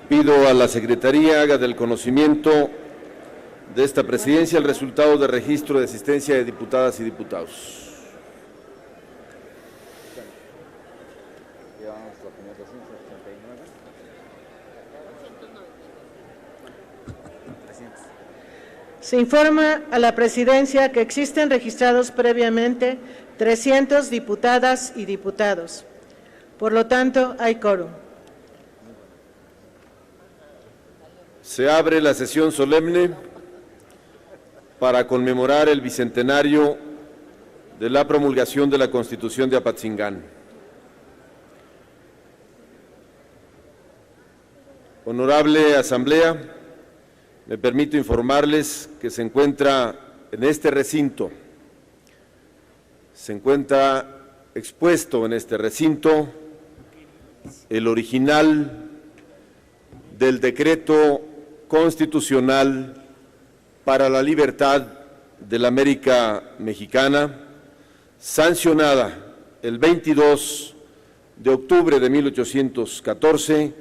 Pido a la Secretaría haga del conocimiento de esta presidencia el resultado de registro de asistencia de diputadas y diputados. Se informa a la presidencia que existen registrados previamente 300 diputadas y diputados. Por lo tanto, hay quórum. Se abre la sesión solemne para conmemorar el bicentenario de la promulgación de la Constitución de Apatzingán. Honorable Asamblea, me permito informarles que se encuentra en este recinto, expuesto en este recinto el original del decreto constitucional para la libertad de la América Mexicana, sancionada el 22 de octubre de 1814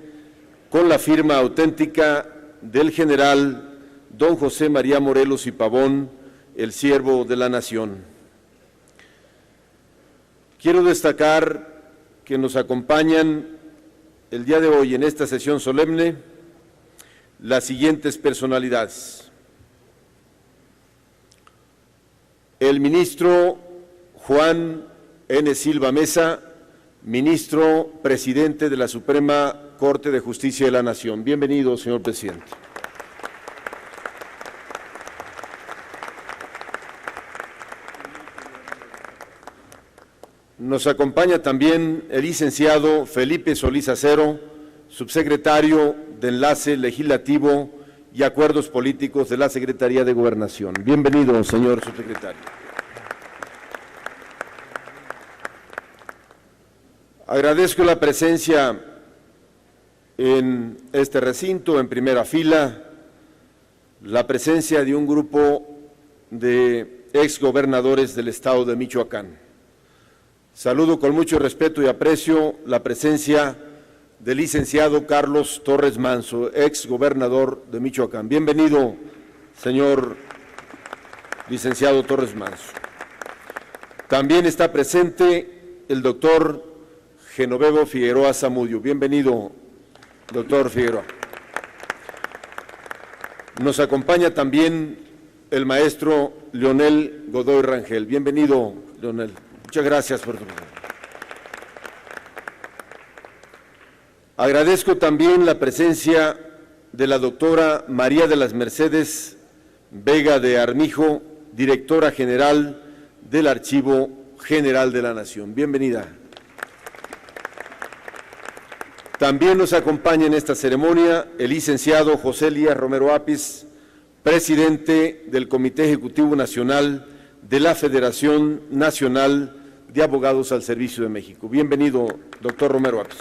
con la firma auténtica del general don José María Morelos y Pavón, el siervo de la nación. Quiero destacar que nos acompañan el día de hoy en esta sesión solemne las siguientes personalidades: el ministro Juan N. Silva Mesa, ministro presidente de la Suprema Corte de Justicia de la Nación. Bienvenido, señor presidente. Nos acompaña también el licenciado Felipe Solís Acero, subsecretario de Enlace Legislativo y Acuerdos Políticos de la Secretaría de Gobernación. Bienvenido, señor subsecretario. Agradezco la presencia en este recinto, en primera fila, la presencia de un grupo de exgobernadores del estado de Michoacán. Saludo con mucho respeto y aprecio la presencia del licenciado Carlos Torres Manso, exgobernador de Michoacán. Bienvenido, señor licenciado Torres Manso. También está presente el doctor Genovevo Figueroa Zamudio. Bienvenido, doctor Figueroa. Nos acompaña también el maestro Leonel Godoy Rangel. Bienvenido, Leonel. Muchas gracias por tu presencia. Agradezco también la presencia de la doctora María de las Mercedes Vega de Armijo, directora general del Archivo General de la Nación. Bienvenida. También nos acompaña en esta ceremonia el licenciado José Elías Romero Apis, presidente del Comité Ejecutivo Nacional de la Federación Nacional de Abogados al Servicio de México. Bienvenido, doctor Romero Apis.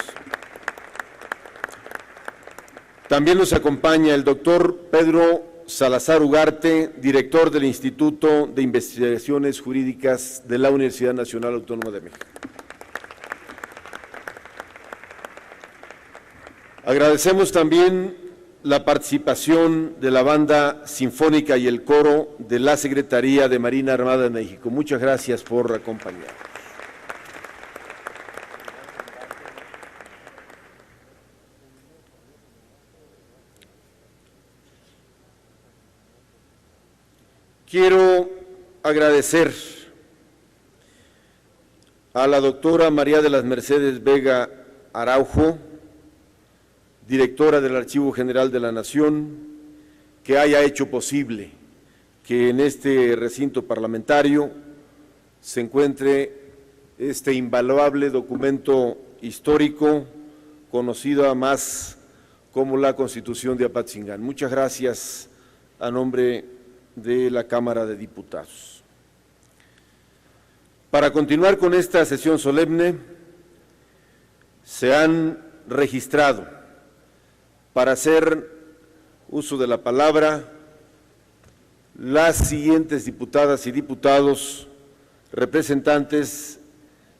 También nos acompaña el doctor Pedro Salazar Ugarte, director del Instituto de Investigaciones Jurídicas de la Universidad Nacional Autónoma de México. Agradecemos también la participación de la Banda Sinfónica y el Coro de la Secretaría de Marina Armada de México. Muchas gracias por acompañarnos. Quiero agradecer a la doctora María de las Mercedes Vega Araujo, directora del Archivo General de la Nación, que haya hecho posible que en este recinto parlamentario se encuentre este invaluable documento histórico, conocido más como la Constitución de Apatzingán. Muchas gracias a nombre de la Cámara de Diputados. Para continuar con esta sesión solemne, se han registrado para hacer uso de la palabra las siguientes diputadas y diputados, representantes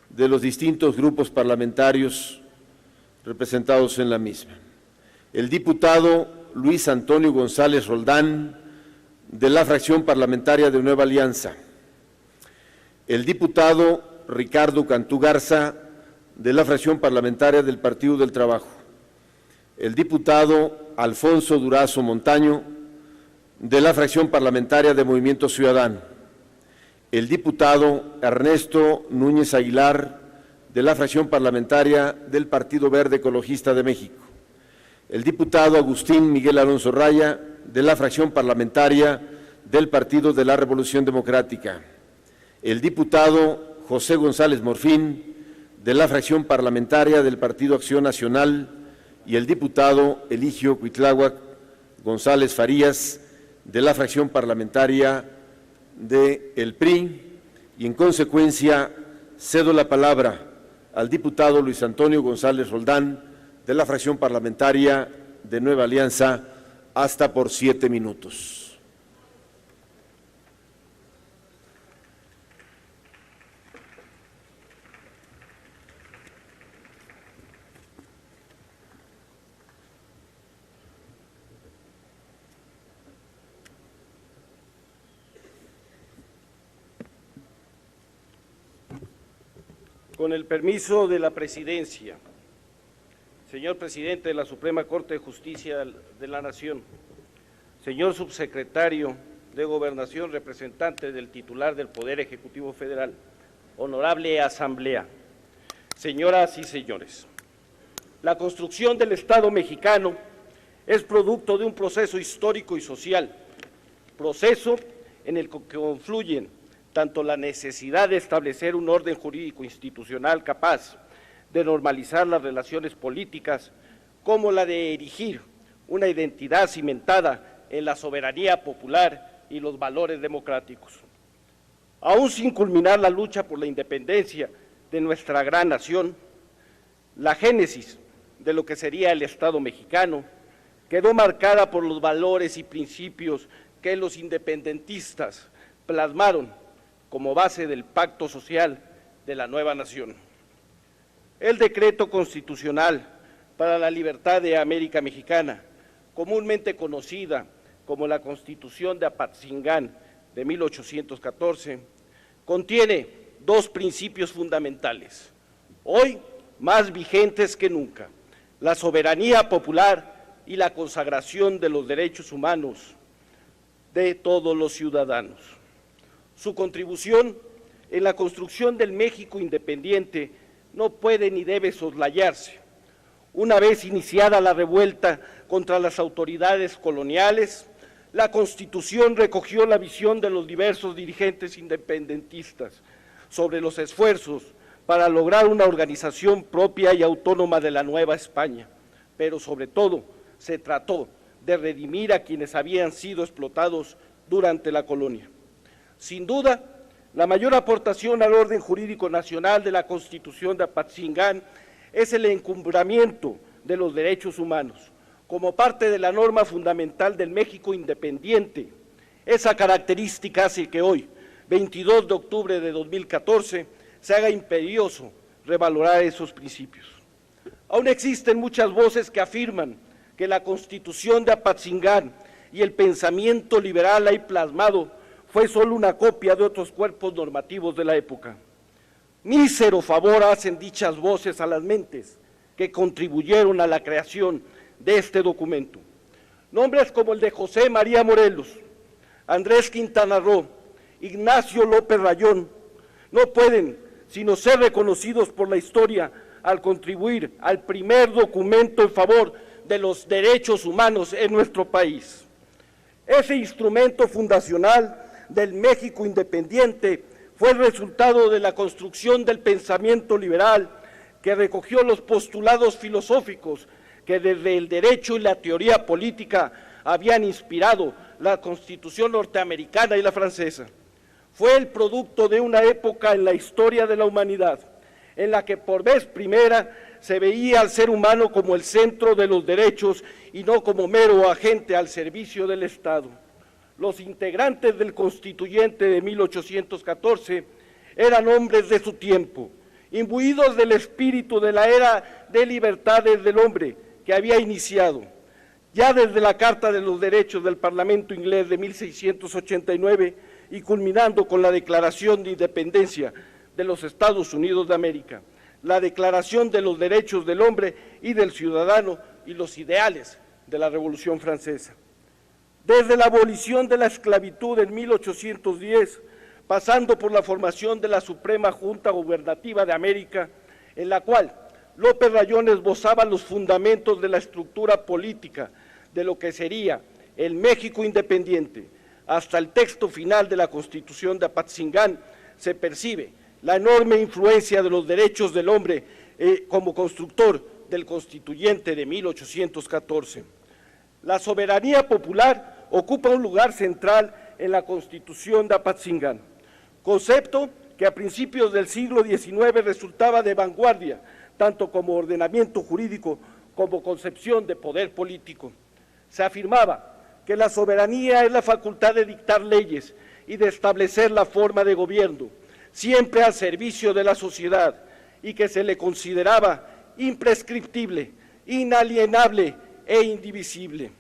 de los distintos grupos parlamentarios representados en la misma. el diputado Luis Antonio González Roldán, de la fracción parlamentaria de Nueva Alianza, el diputado Ricardo Cantú Garza, de la fracción parlamentaria del Partido del Trabajo, el diputado Alfonso Durazo Montaño, de la fracción parlamentaria de Movimiento Ciudadano, el diputado Ernesto Núñez Aguilar, de la fracción parlamentaria del Partido Verde Ecologista de México, el diputado Agustín Miguel Alonso Raya, de la fracción parlamentaria del Partido de la Revolución Democrática, el diputado José González Morfín, de la fracción parlamentaria del Partido Acción Nacional, y el diputado Eligio Cuitláhuac González Farías, de la fracción parlamentaria del PRI, y en consecuencia cedo la palabra al diputado Luis Antonio González Roldán, de la fracción parlamentaria de Nueva Alianza, hasta por 7 minutos. Con el permiso de la Presidencia, señor Presidente de la Suprema Corte de Justicia de la Nación, señor Subsecretario de Gobernación, representante del titular del Poder Ejecutivo Federal, honorable Asamblea, señoras y señores, la construcción del Estado mexicano es producto de un proceso histórico y social, proceso en el que confluyen tanto la necesidad de establecer un orden jurídico institucional capaz de normalizar las relaciones políticas, como la de erigir una identidad cimentada en la soberanía popular y los valores democráticos. Aún sin culminar la lucha por la independencia de nuestra gran nación, la génesis de lo que sería el Estado mexicano quedó marcada por los valores y principios que los independentistas plasmaron como base del pacto social de la nueva nación. El decreto constitucional para la libertad de América Mexicana, comúnmente conocida como la Constitución de Apatzingán de 1814, contiene 2 principios fundamentales, hoy más vigentes que nunca: la soberanía popular y la consagración de los derechos humanos de todos los ciudadanos. Su contribución en la construcción del México independiente no puede ni debe soslayarse. Una vez iniciada la revuelta contra las autoridades coloniales, la Constitución recogió la visión de los diversos dirigentes independentistas sobre los esfuerzos para lograr una organización propia y autónoma de la Nueva España, pero sobre todo se trató de redimir a quienes habían sido explotados durante la colonia. Sin duda, la mayor aportación al orden jurídico nacional de la Constitución de Apatzingán es el encumbramiento de los derechos humanos, como parte de la norma fundamental del México independiente. Esa característica hace que hoy, 22 de octubre de 2014, se haga imperioso revalorar esos principios. Aún existen muchas voces que afirman que la Constitución de Apatzingán y el pensamiento liberal ahí plasmado fue solo una copia de otros cuerpos normativos de la época. Mísero favor hacen dichas voces a las mentes que contribuyeron a la creación de este documento. Nombres como el de José María Morelos, Andrés Quintana Roo, Ignacio López Rayón, no pueden sino ser reconocidos por la historia al contribuir al primer documento en favor de los derechos humanos en nuestro país. Ese instrumento fundacional del México independiente fue el resultado de la construcción del pensamiento liberal que recogió los postulados filosóficos que desde el derecho y la teoría política habían inspirado la Constitución norteamericana y la francesa. Fue el producto de una época en la historia de la humanidad en la que por vez primera se veía al ser humano como el centro de los derechos y no como mero agente al servicio del Estado. Los integrantes del Constituyente de 1814 eran hombres de su tiempo, imbuidos del espíritu de la era de libertades del hombre que había iniciado. Ya desde la Carta de los Derechos del Parlamento inglés de 1689 y culminando con la Declaración de Independencia de los Estados Unidos de América, la Declaración de los Derechos del Hombre y del Ciudadano y los ideales de la Revolución Francesa. Desde la abolición de la esclavitud en 1810, pasando por la formación de la Suprema Junta Gubernativa de América, en la cual López Rayón esbozaba los fundamentos de la estructura política de lo que sería el México independiente, hasta el texto final de la Constitución de Apatzingán, se percibe la enorme influencia de los derechos del hombre como constructor del Constituyente de 1814. La soberanía popular ocupa un lugar central en la Constitución de Apatzingán, concepto que a principios del siglo XIX resultaba de vanguardia, tanto como ordenamiento jurídico como concepción de poder político. Se afirmaba que la soberanía es la facultad de dictar leyes y de establecer la forma de gobierno, siempre al servicio de la sociedad, y que se le consideraba imprescriptible, inalienable e indivisible.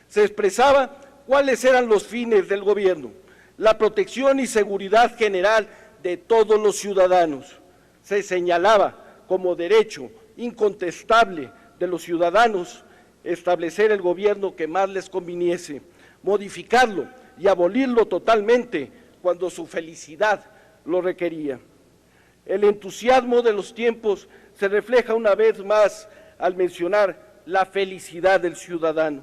Se expresaba cuáles eran los fines del gobierno: la protección y seguridad general de todos los ciudadanos. Se señalaba como derecho incontestable de los ciudadanos establecer el gobierno que más les conviniese, modificarlo y abolirlo totalmente cuando su felicidad lo requería. El entusiasmo de los tiempos se refleja una vez más al mencionar la felicidad del ciudadano.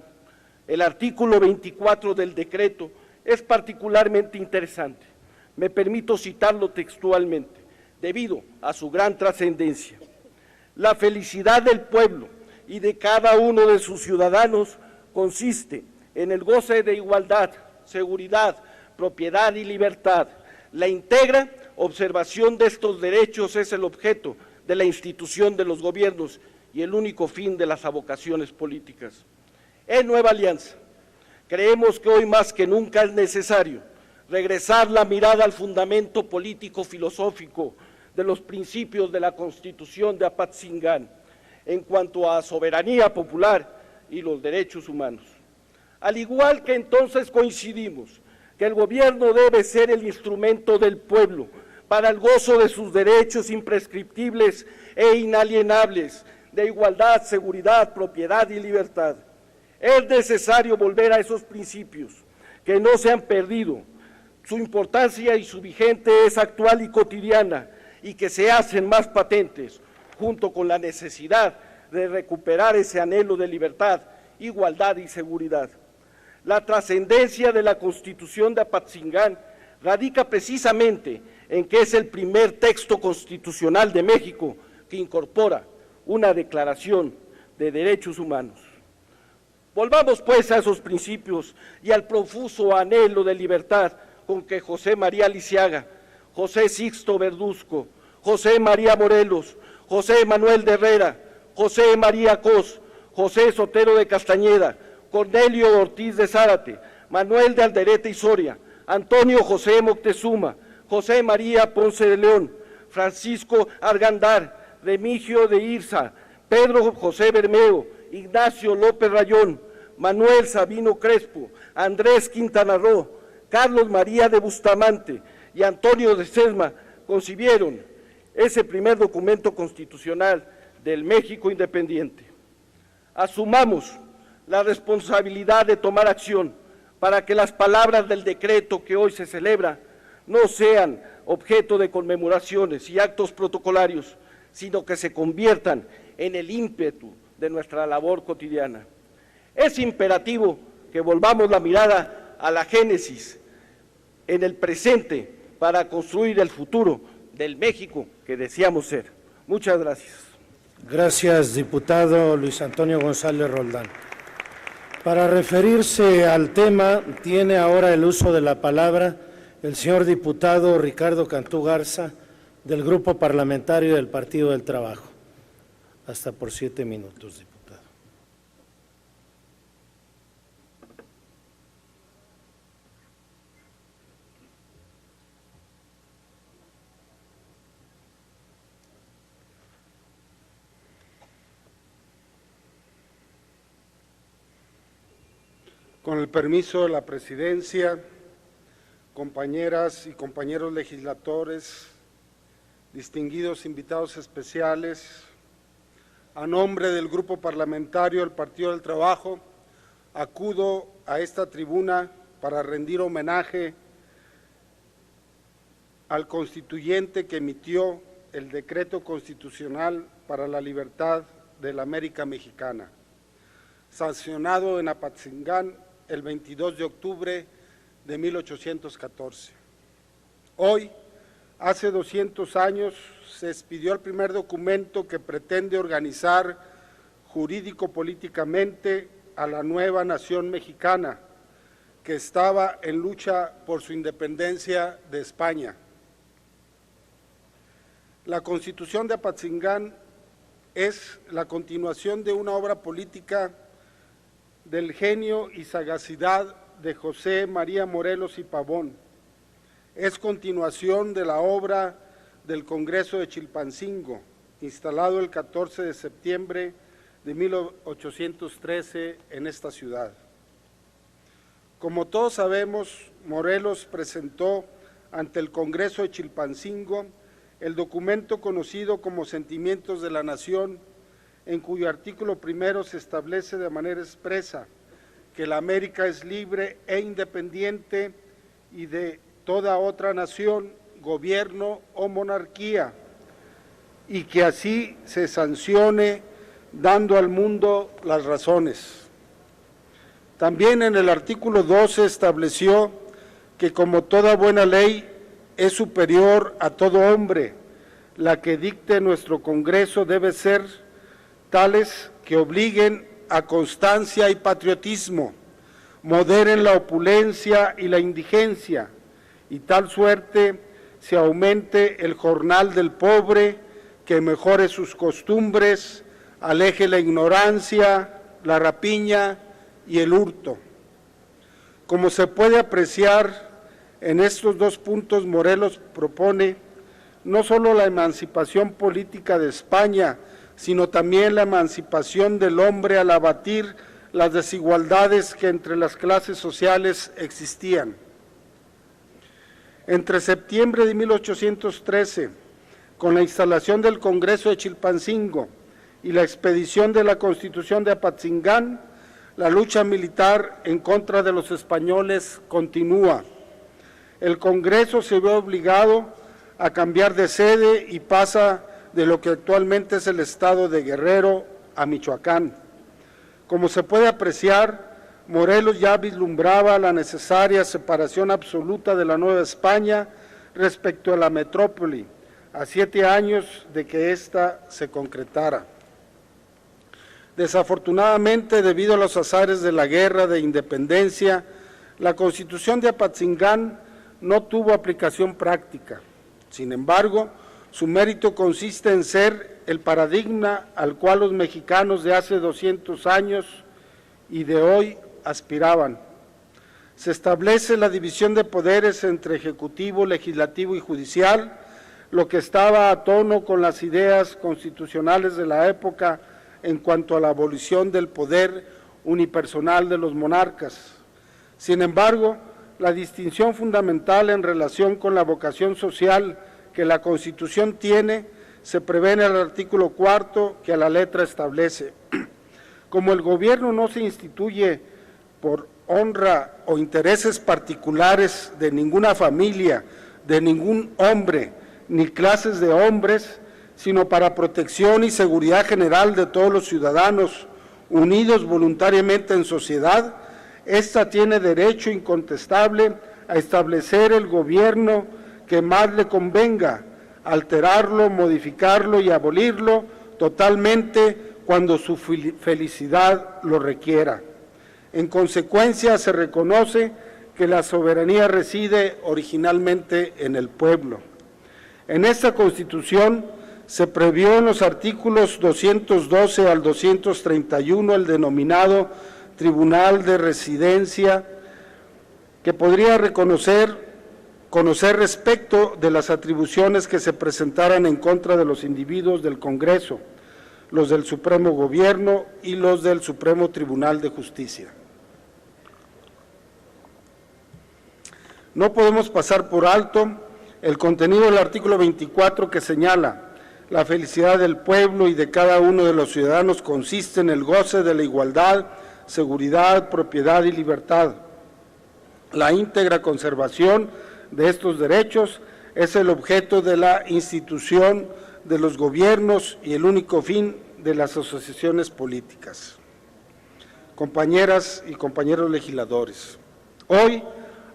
El artículo 24 del decreto es particularmente interesante. Me permito citarlo textualmente, debido a su gran trascendencia. La felicidad del pueblo y de cada uno de sus ciudadanos consiste en el goce de igualdad, seguridad, propiedad y libertad. La íntegra observación de estos derechos es el objeto de la institución de los gobiernos y el único fin de las avocaciones políticas. En Nueva Alianza, creemos que hoy más que nunca es necesario regresar la mirada al fundamento político-filosófico de los principios de la Constitución de Apatzingán en cuanto a soberanía popular y los derechos humanos. Al igual que entonces coincidimos que el gobierno debe ser el instrumento del pueblo para el gozo de sus derechos imprescriptibles e inalienables de igualdad, seguridad, propiedad y libertad. Es necesario volver a esos principios que no se han perdido. Su importancia y su vigente es actual y cotidiana y que se hacen más patentes junto con la necesidad de recuperar ese anhelo de libertad, igualdad y seguridad. La trascendencia de la Constitución de Apatzingán radica precisamente en que es el primer texto constitucional de México que incorpora una declaración de derechos humanos. Volvamos pues a esos principios y al profuso anhelo de libertad con que José María Lisiaga, José Sixto Verduzco, José María Morelos, José Manuel de Herrera, José María Cos, José Sotero de Castañeda, Cornelio Ortiz de Zárate, Manuel de Alderete y Soria, Antonio José Moctezuma, José María Ponce de León, Francisco Argandar, Remigio de Irza, Pedro José Bermeo, Ignacio López Rayón, Manuel Sabino Crespo, Andrés Quintana Roo, Carlos María de Bustamante y Antonio de Sesma concibieron ese primer documento constitucional del México independiente. Asumamos la responsabilidad de tomar acción para que las palabras del decreto que hoy se celebra no sean objeto de conmemoraciones y actos protocolarios, sino que se conviertan en el ímpetu de nuestra labor cotidiana. Es imperativo que volvamos la mirada a la génesis, en el presente, para construir el futuro del México que deseamos ser. Muchas gracias. Gracias, diputado Luis Antonio González Roldán. Para referirse al tema, tiene ahora el uso de la palabra el señor diputado Ricardo Cantú Garza, del Grupo Parlamentario del Partido del Trabajo. Hasta por 7 minutos, diputado. Con el permiso de la Presidencia, compañeras y compañeros legisladores, distinguidos invitados especiales, a nombre del Grupo Parlamentario del Partido del Trabajo, acudo a esta tribuna para rendir homenaje al constituyente que emitió el Decreto Constitucional para la Libertad de la América Mexicana, sancionado en Apatzingán el 22 de octubre de 1814. Hoy, hace 200 años, se expidió el primer documento que pretende organizar jurídico-políticamente a la nueva nación mexicana, que estaba en lucha por su independencia de España. La Constitución de Apatzingán es la continuación de una obra política del genio y sagacidad de José María Morelos y Pavón. Es continuación de la obra del Congreso de Chilpancingo, instalado el 14 de septiembre de 1813 en esta ciudad. Como todos sabemos, Morelos presentó ante el Congreso de Chilpancingo el documento conocido como Sentimientos de la Nación, en cuyo artículo primero se establece de manera expresa que la América es libre e independiente y de toda otra nación, gobierno o monarquía, y que así se sancione dando al mundo las razones. También en el artículo 12 estableció que como toda buena ley es superior a todo hombre, la que dicte nuestro Congreso debe ser tales que obliguen a constancia y patriotismo, moderen la opulencia y la indigencia, y tal suerte se aumente el jornal del pobre, que mejore sus costumbres, aleje la ignorancia, la rapiña y el hurto. Como se puede apreciar, en estos dos puntos Morelos propone no solo la emancipación política de España, sino también la emancipación del hombre al abatir las desigualdades que entre las clases sociales existían. Entre septiembre de 1813, con la instalación del Congreso de Chilpancingo y la expedición de la Constitución de Apatzingán, la lucha militar en contra de los españoles continúa. El Congreso se ve obligado a cambiar de sede y pasa de lo que actualmente es el estado de Guerrero a Michoacán. Como se puede apreciar, Morelos ya vislumbraba la necesaria separación absoluta de la Nueva España respecto a la metrópoli, a 7 años de que ésta se concretara. Desafortunadamente, debido a los azares de la guerra de independencia, la Constitución de Apatzingán no tuvo aplicación práctica. Sin embargo, su mérito consiste en ser el paradigma al cual los mexicanos de hace 200 años y de hoy aspiraban. Se establece la división de poderes entre ejecutivo, legislativo y judicial, lo que estaba a tono con las ideas constitucionales de la época en cuanto a la abolición del poder unipersonal de los monarcas. Sin embargo, la distinción fundamental en relación con la vocación social que la Constitución tiene se prevé en el artículo 4 que a la letra establece. Como el gobierno no se instituye por honra o intereses particulares de ninguna familia, de ningún hombre, ni clases de hombres, sino para protección y seguridad general de todos los ciudadanos unidos voluntariamente en sociedad, ésta tiene derecho incontestable a establecer el gobierno que más le convenga, alterarlo, modificarlo y abolirlo totalmente cuando su felicidad lo requiera. En consecuencia, se reconoce que la soberanía reside originalmente en el pueblo. En esta Constitución se previó en los artículos 212 al 231 el denominado Tribunal de Residencia, que podría conocer respecto de las atribuciones que se presentaran en contra de los individuos del Congreso, los del Supremo Gobierno y los del Supremo Tribunal de Justicia. No podemos pasar por alto el contenido del artículo 24 que señala: la felicidad del pueblo y de cada uno de los ciudadanos consiste en el goce de la igualdad, seguridad, propiedad y libertad. La íntegra conservación de estos derechos es el objeto de la institución de los gobiernos y el único fin de las asociaciones políticas. Compañeras y compañeros legisladores, hoy,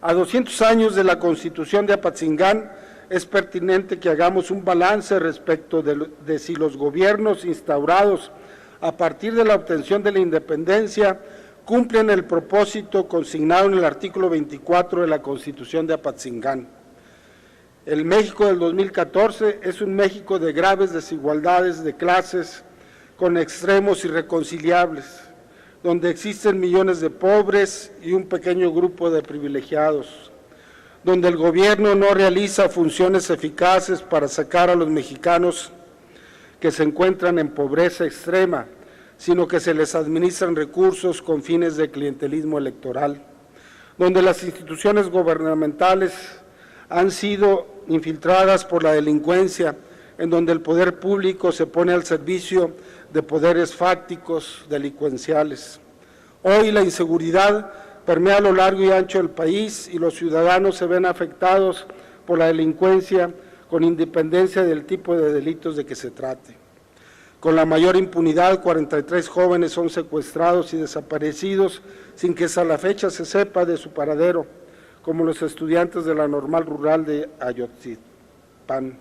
a 200 años de la Constitución de Apatzingán, es pertinente que hagamos un balance respecto de si los gobiernos instaurados a partir de la obtención de la independencia cumplen el propósito consignado en el artículo 24 de la Constitución de Apatzingán. El México del 2014 es un México de graves desigualdades de clases, con extremos irreconciliables, donde existen millones de pobres y un pequeño grupo de privilegiados, donde el gobierno no realiza funciones eficaces para sacar a los mexicanos que se encuentran en pobreza extrema, sino que se les administran recursos con fines de clientelismo electoral, donde las instituciones gubernamentales han sido infiltradas por la delincuencia, en donde el poder público se pone al servicio de poderes fácticos delincuenciales. Hoy la inseguridad permea a lo largo y ancho del país y los ciudadanos se ven afectados por la delincuencia con independencia del tipo de delitos de que se trate. Con la mayor impunidad, 43 jóvenes son secuestrados y desaparecidos sin que hasta la fecha se sepa de su paradero, como los estudiantes de la Normal Rural de Ayotzitpan,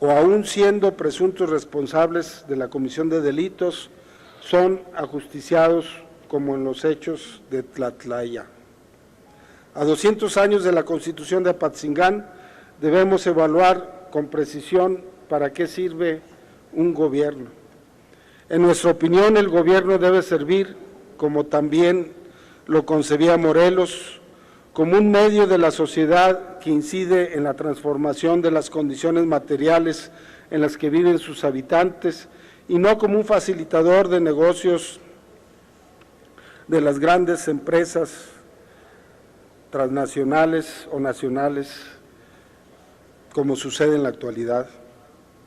o aún siendo presuntos responsables de la comisión de delitos, son ajusticiados como en los hechos de Tlatlaya. A 200 años de la Constitución de Apatzingán, debemos evaluar con precisión para qué sirve un gobierno. En nuestra opinión, el gobierno debe servir, como también lo concebía Morelos, como un medio de la sociedad que incide en la transformación de las condiciones materiales en las que viven sus habitantes y no como un facilitador de negocios de las grandes empresas transnacionales o nacionales, como sucede en la actualidad.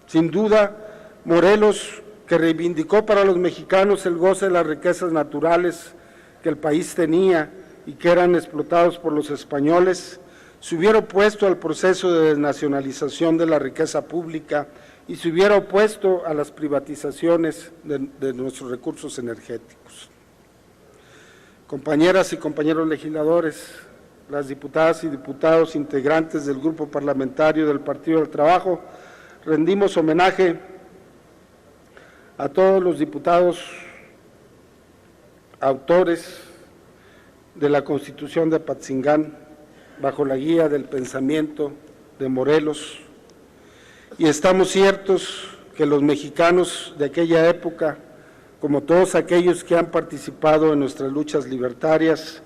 Sin duda, Morelos, que reivindicó para los mexicanos el goce de las riquezas naturales que el país tenía y que eran explotados por los españoles, se hubiera opuesto al proceso de desnacionalización de la riqueza pública y se hubiera opuesto a las privatizaciones de nuestros recursos energéticos. Compañeras y compañeros legisladores, las diputadas y diputados integrantes del Grupo Parlamentario del Partido del Trabajo, rendimos homenaje a todos los diputados autores de la Constitución de Apatzingán, bajo la guía del pensamiento de Morelos, y estamos ciertos que los mexicanos de aquella época, como todos aquellos que han participado en nuestras luchas libertarias,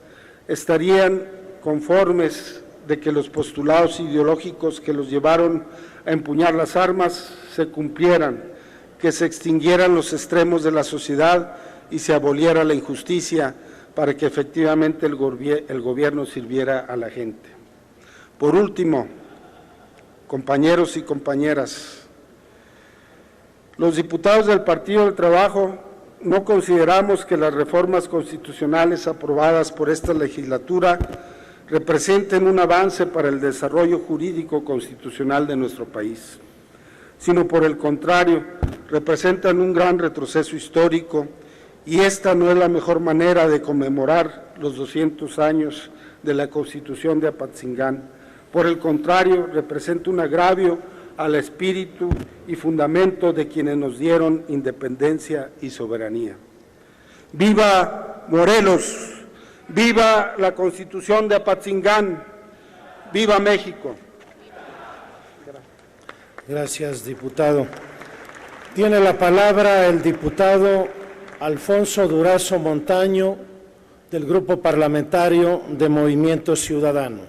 estarían conformes de que los postulados ideológicos que los llevaron a empuñar las armas se cumplieran, que se extinguieran los extremos de la sociedad y se aboliera la injusticia para que efectivamente el gobierno sirviera a la gente. Por último, compañeros y compañeras, los diputados del Partido del Trabajo no consideramos que las reformas constitucionales aprobadas por esta legislatura representen un avance para el desarrollo jurídico constitucional de nuestro país, sino por el contrario, representan un gran retroceso histórico y esta no es la mejor manera de conmemorar los 200 años de la Constitución de Apatzingán. Por el contrario, representa un agravio al espíritu y fundamento de quienes nos dieron independencia y soberanía. ¡Viva Morelos! ¡Viva la Constitución de Apatzingán! ¡Viva México! Gracias, diputado. Tiene la palabra el diputado Alfonso Durazo Montaño, del Grupo Parlamentario de Movimiento Ciudadano.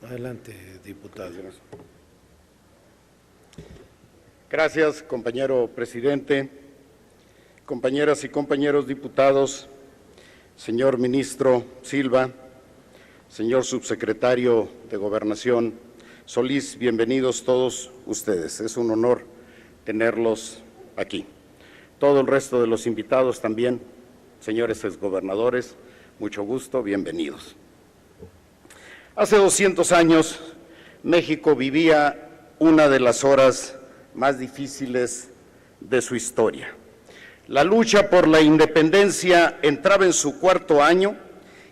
Adelante, diputado. Gracias, compañero presidente, compañeras y compañeros diputados, señor ministro Silva, señor subsecretario de Gobernación Solís, bienvenidos todos ustedes. Es un honor tenerlos aquí. Todo el resto de los invitados también, señores exgobernadores, mucho gusto, bienvenidos. Hace 200 años, México vivía una de las horas más difíciles de su historia. La lucha por la independencia entraba en su cuarto año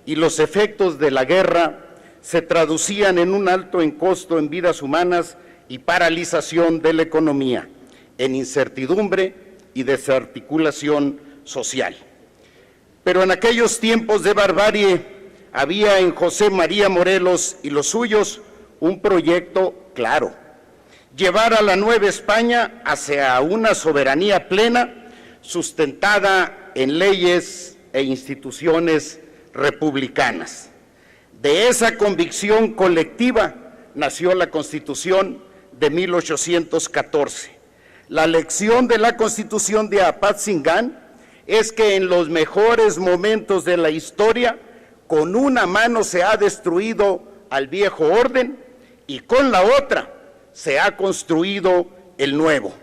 y los efectos de la guerra se traducían en un alto costo en vidas humanas y paralización de la economía, en incertidumbre y desarticulación social. Pero en aquellos tiempos de barbarie había en José María Morelos y los suyos un proyecto claro: llevar a la Nueva España hacia una soberanía plena, sustentada en leyes e instituciones republicanas. De esa convicción colectiva nació la Constitución de 1814. La lección de la Constitución de Apatzingán es que en los mejores momentos de la historia, con una mano se ha destruido al viejo orden y con la otra se ha construido el nuevo.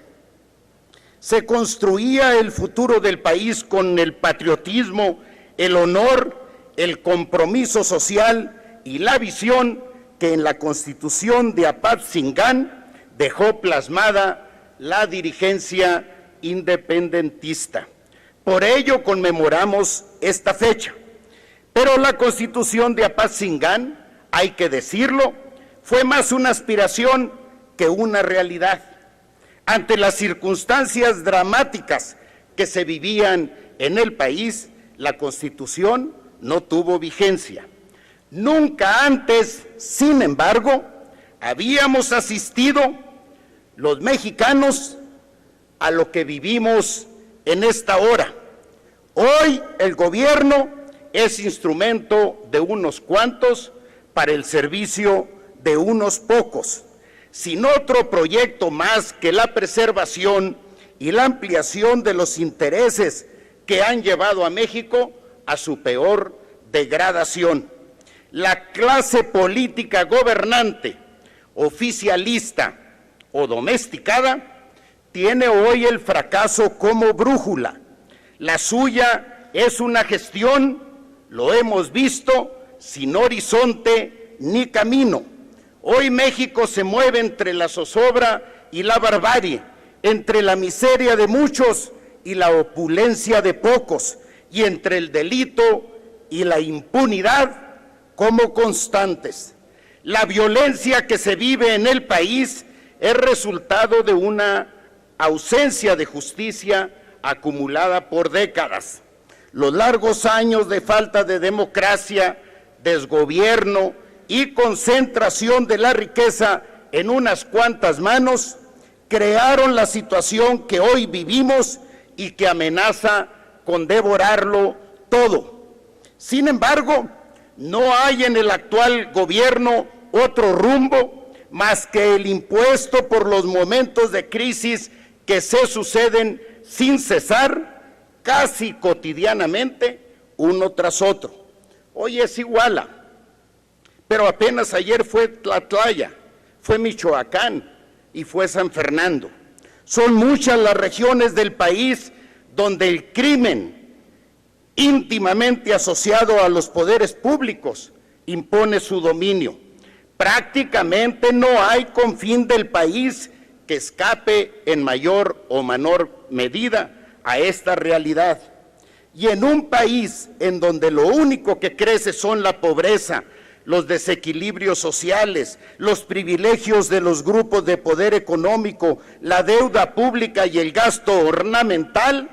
Se construía el futuro del país con el patriotismo, el honor, el compromiso social y la visión que en la Constitución de Apatzingán dejó plasmada la dirigencia independentista. Por ello conmemoramos esta fecha. Pero la Constitución de Apatzingán, hay que decirlo, fue más una aspiración que una realidad. Ante las circunstancias dramáticas que se vivían en el país, la Constitución no tuvo vigencia. Nunca antes, sin embargo, habíamos asistido los mexicanos a lo que vivimos en esta hora. Hoy el gobierno es instrumento de unos cuantos para el servicio de unos pocos, sin otro proyecto más que la preservación y la ampliación de los intereses que han llevado a México a su peor degradación. La clase política gobernante, oficialista o domesticada, tiene hoy el fracaso como brújula. La suya es una gestión, lo hemos visto, sin horizonte ni camino. Hoy México se mueve entre la zozobra y la barbarie, entre la miseria de muchos y la opulencia de pocos, y entre el delito y la impunidad como constantes. La violencia que se vive en el país es resultado de una ausencia de justicia acumulada por décadas. Los largos años de falta de democracia, desgobierno y concentración de la riqueza en unas cuantas manos crearon la situación que hoy vivimos y que amenaza con devorarlo todo. Sin embargo, no hay en el actual gobierno otro rumbo más que el impuesto por los momentos de crisis que se suceden sin cesar, casi cotidianamente, uno tras otro. Hoy es Iguala, pero apenas ayer fue Tlatlaya, fue Michoacán y fue San Fernando. Son muchas las regiones del país donde el crimen, íntimamente asociado a los poderes públicos, impone su dominio. Prácticamente no hay confín del país que escape en mayor o menor medida a esta realidad. Y en un país en donde lo único que crece son la pobreza, los desequilibrios sociales, los privilegios de los grupos de poder económico, la deuda pública y el gasto ornamental,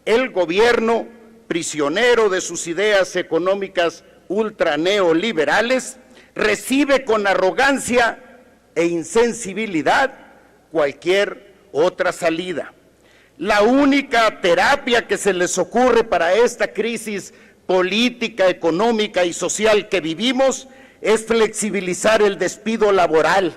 el gobierno, prisionero de sus ideas económicas ultraneoliberales, recibe con arrogancia e insensibilidad cualquier otra salida. La única terapia que se les ocurre para esta crisis política, económica y social que vivimos es flexibilizar el despido laboral,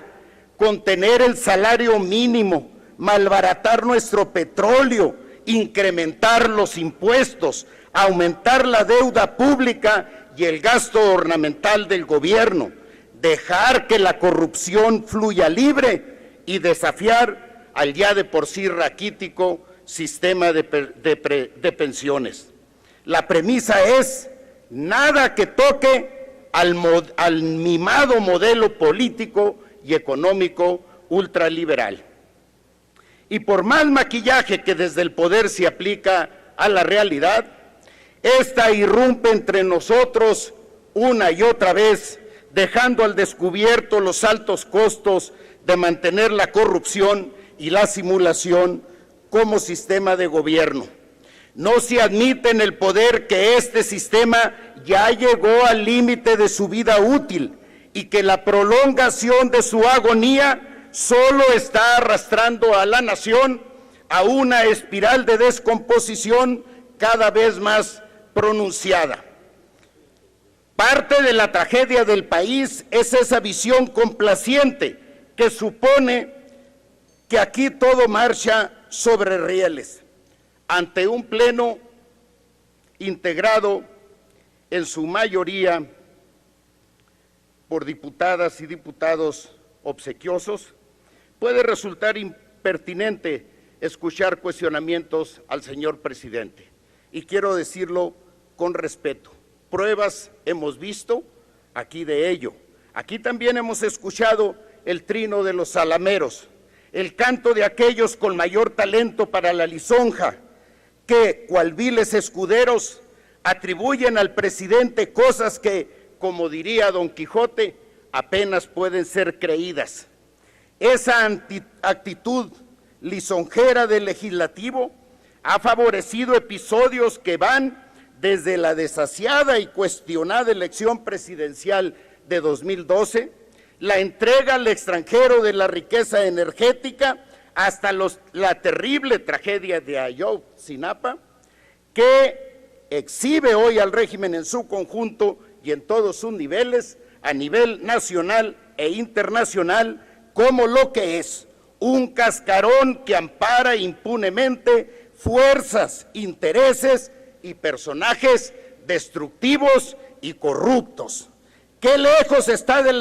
contener el salario mínimo, malbaratar nuestro petróleo, incrementar los impuestos, aumentar la deuda pública y el gasto ornamental del gobierno, dejar que la corrupción fluya libre y desafiar al ya de por sí raquítico sistema de pensiones. La premisa es nada que toque al mimado modelo político y económico ultraliberal. Y por más maquillaje que desde el poder se aplica a la realidad, esta irrumpe entre nosotros una y otra vez, dejando al descubierto los altos costos de mantener la corrupción y la simulación como sistema de gobierno. No se admite en el poder que este sistema ya llegó al límite de su vida útil y que la prolongación de su agonía solo está arrastrando a la nación a una espiral de descomposición cada vez más pronunciada. Parte de la tragedia del país es esa visión complaciente que supone que aquí todo marcha sobre rieles, ante un pleno integrado en su mayoría por diputadas y diputados obsequiosos. Puede resultar impertinente escuchar cuestionamientos al señor presidente, y quiero decirlo con respeto. Pruebas hemos visto aquí de ello. Aquí también hemos escuchado el trino de los salameros, el canto de aquellos con mayor talento para la lisonja, que, cual viles escuderos, atribuyen al presidente cosas que, como diría Don Quijote, apenas pueden ser creídas. Esa actitud lisonjera del legislativo ha favorecido episodios que van desde la desasiada y cuestionada elección presidencial de 2012, la entrega al extranjero de la riqueza energética, hasta la terrible tragedia de Ayotzinapa, que exhibe hoy al régimen en su conjunto y en todos sus niveles, a nivel nacional e internacional, como lo que es un cascarón que ampara impunemente fuerzas, intereses y personajes destructivos y corruptos. Qué lejos está de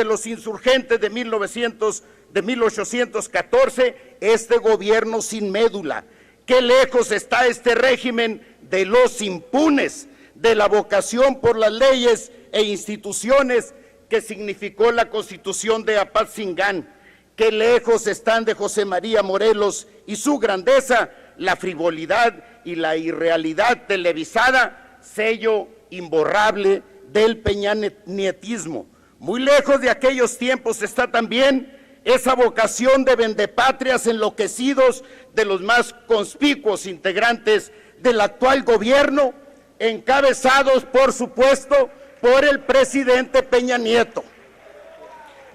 los insurgentes de 1814 este gobierno sin médula. Qué lejos está este régimen de los impunes, de la vocación por las leyes e instituciones que significó la Constitución de Apatzingán. Qué lejos están de José María Morelos y su grandeza, la frivolidad y la irrealidad televisada, sello imborrable del peñanietismo. Muy lejos de aquellos tiempos está también esa vocación de vendepatrias enloquecidos de los más conspicuos integrantes del actual gobierno, encabezados, por supuesto, por el presidente Peña Nieto.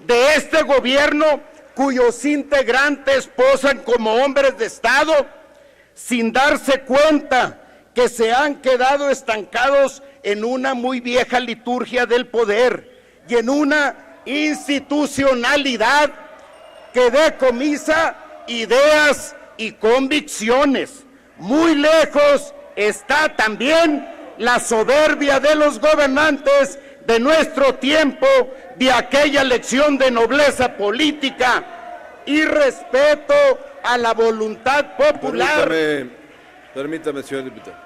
De este gobierno, cuyos integrantes posan como hombres de Estado, sin darse cuenta que se han quedado estancados en una muy vieja liturgia del poder y en una institucionalidad que decomisa ideas y convicciones. Muy lejos está también la soberbia de los gobernantes de nuestro tiempo, de aquella lección de nobleza política y respeto a la voluntad popular. Permítame, señor diputado.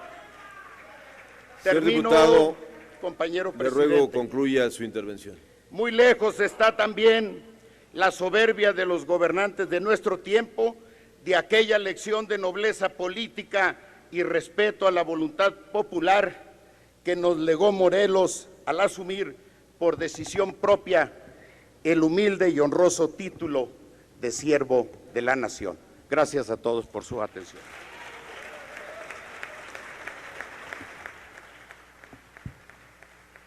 Termino, señor diputado, compañero le presidente. ruego concluya su intervención. Muy lejos está también la soberbia de los gobernantes de nuestro tiempo, de aquella lección de nobleza política y respeto a la voluntad popular que nos legó Morelos al asumir por decisión propia el humilde y honroso título de siervo de la nación. Gracias a todos por su atención.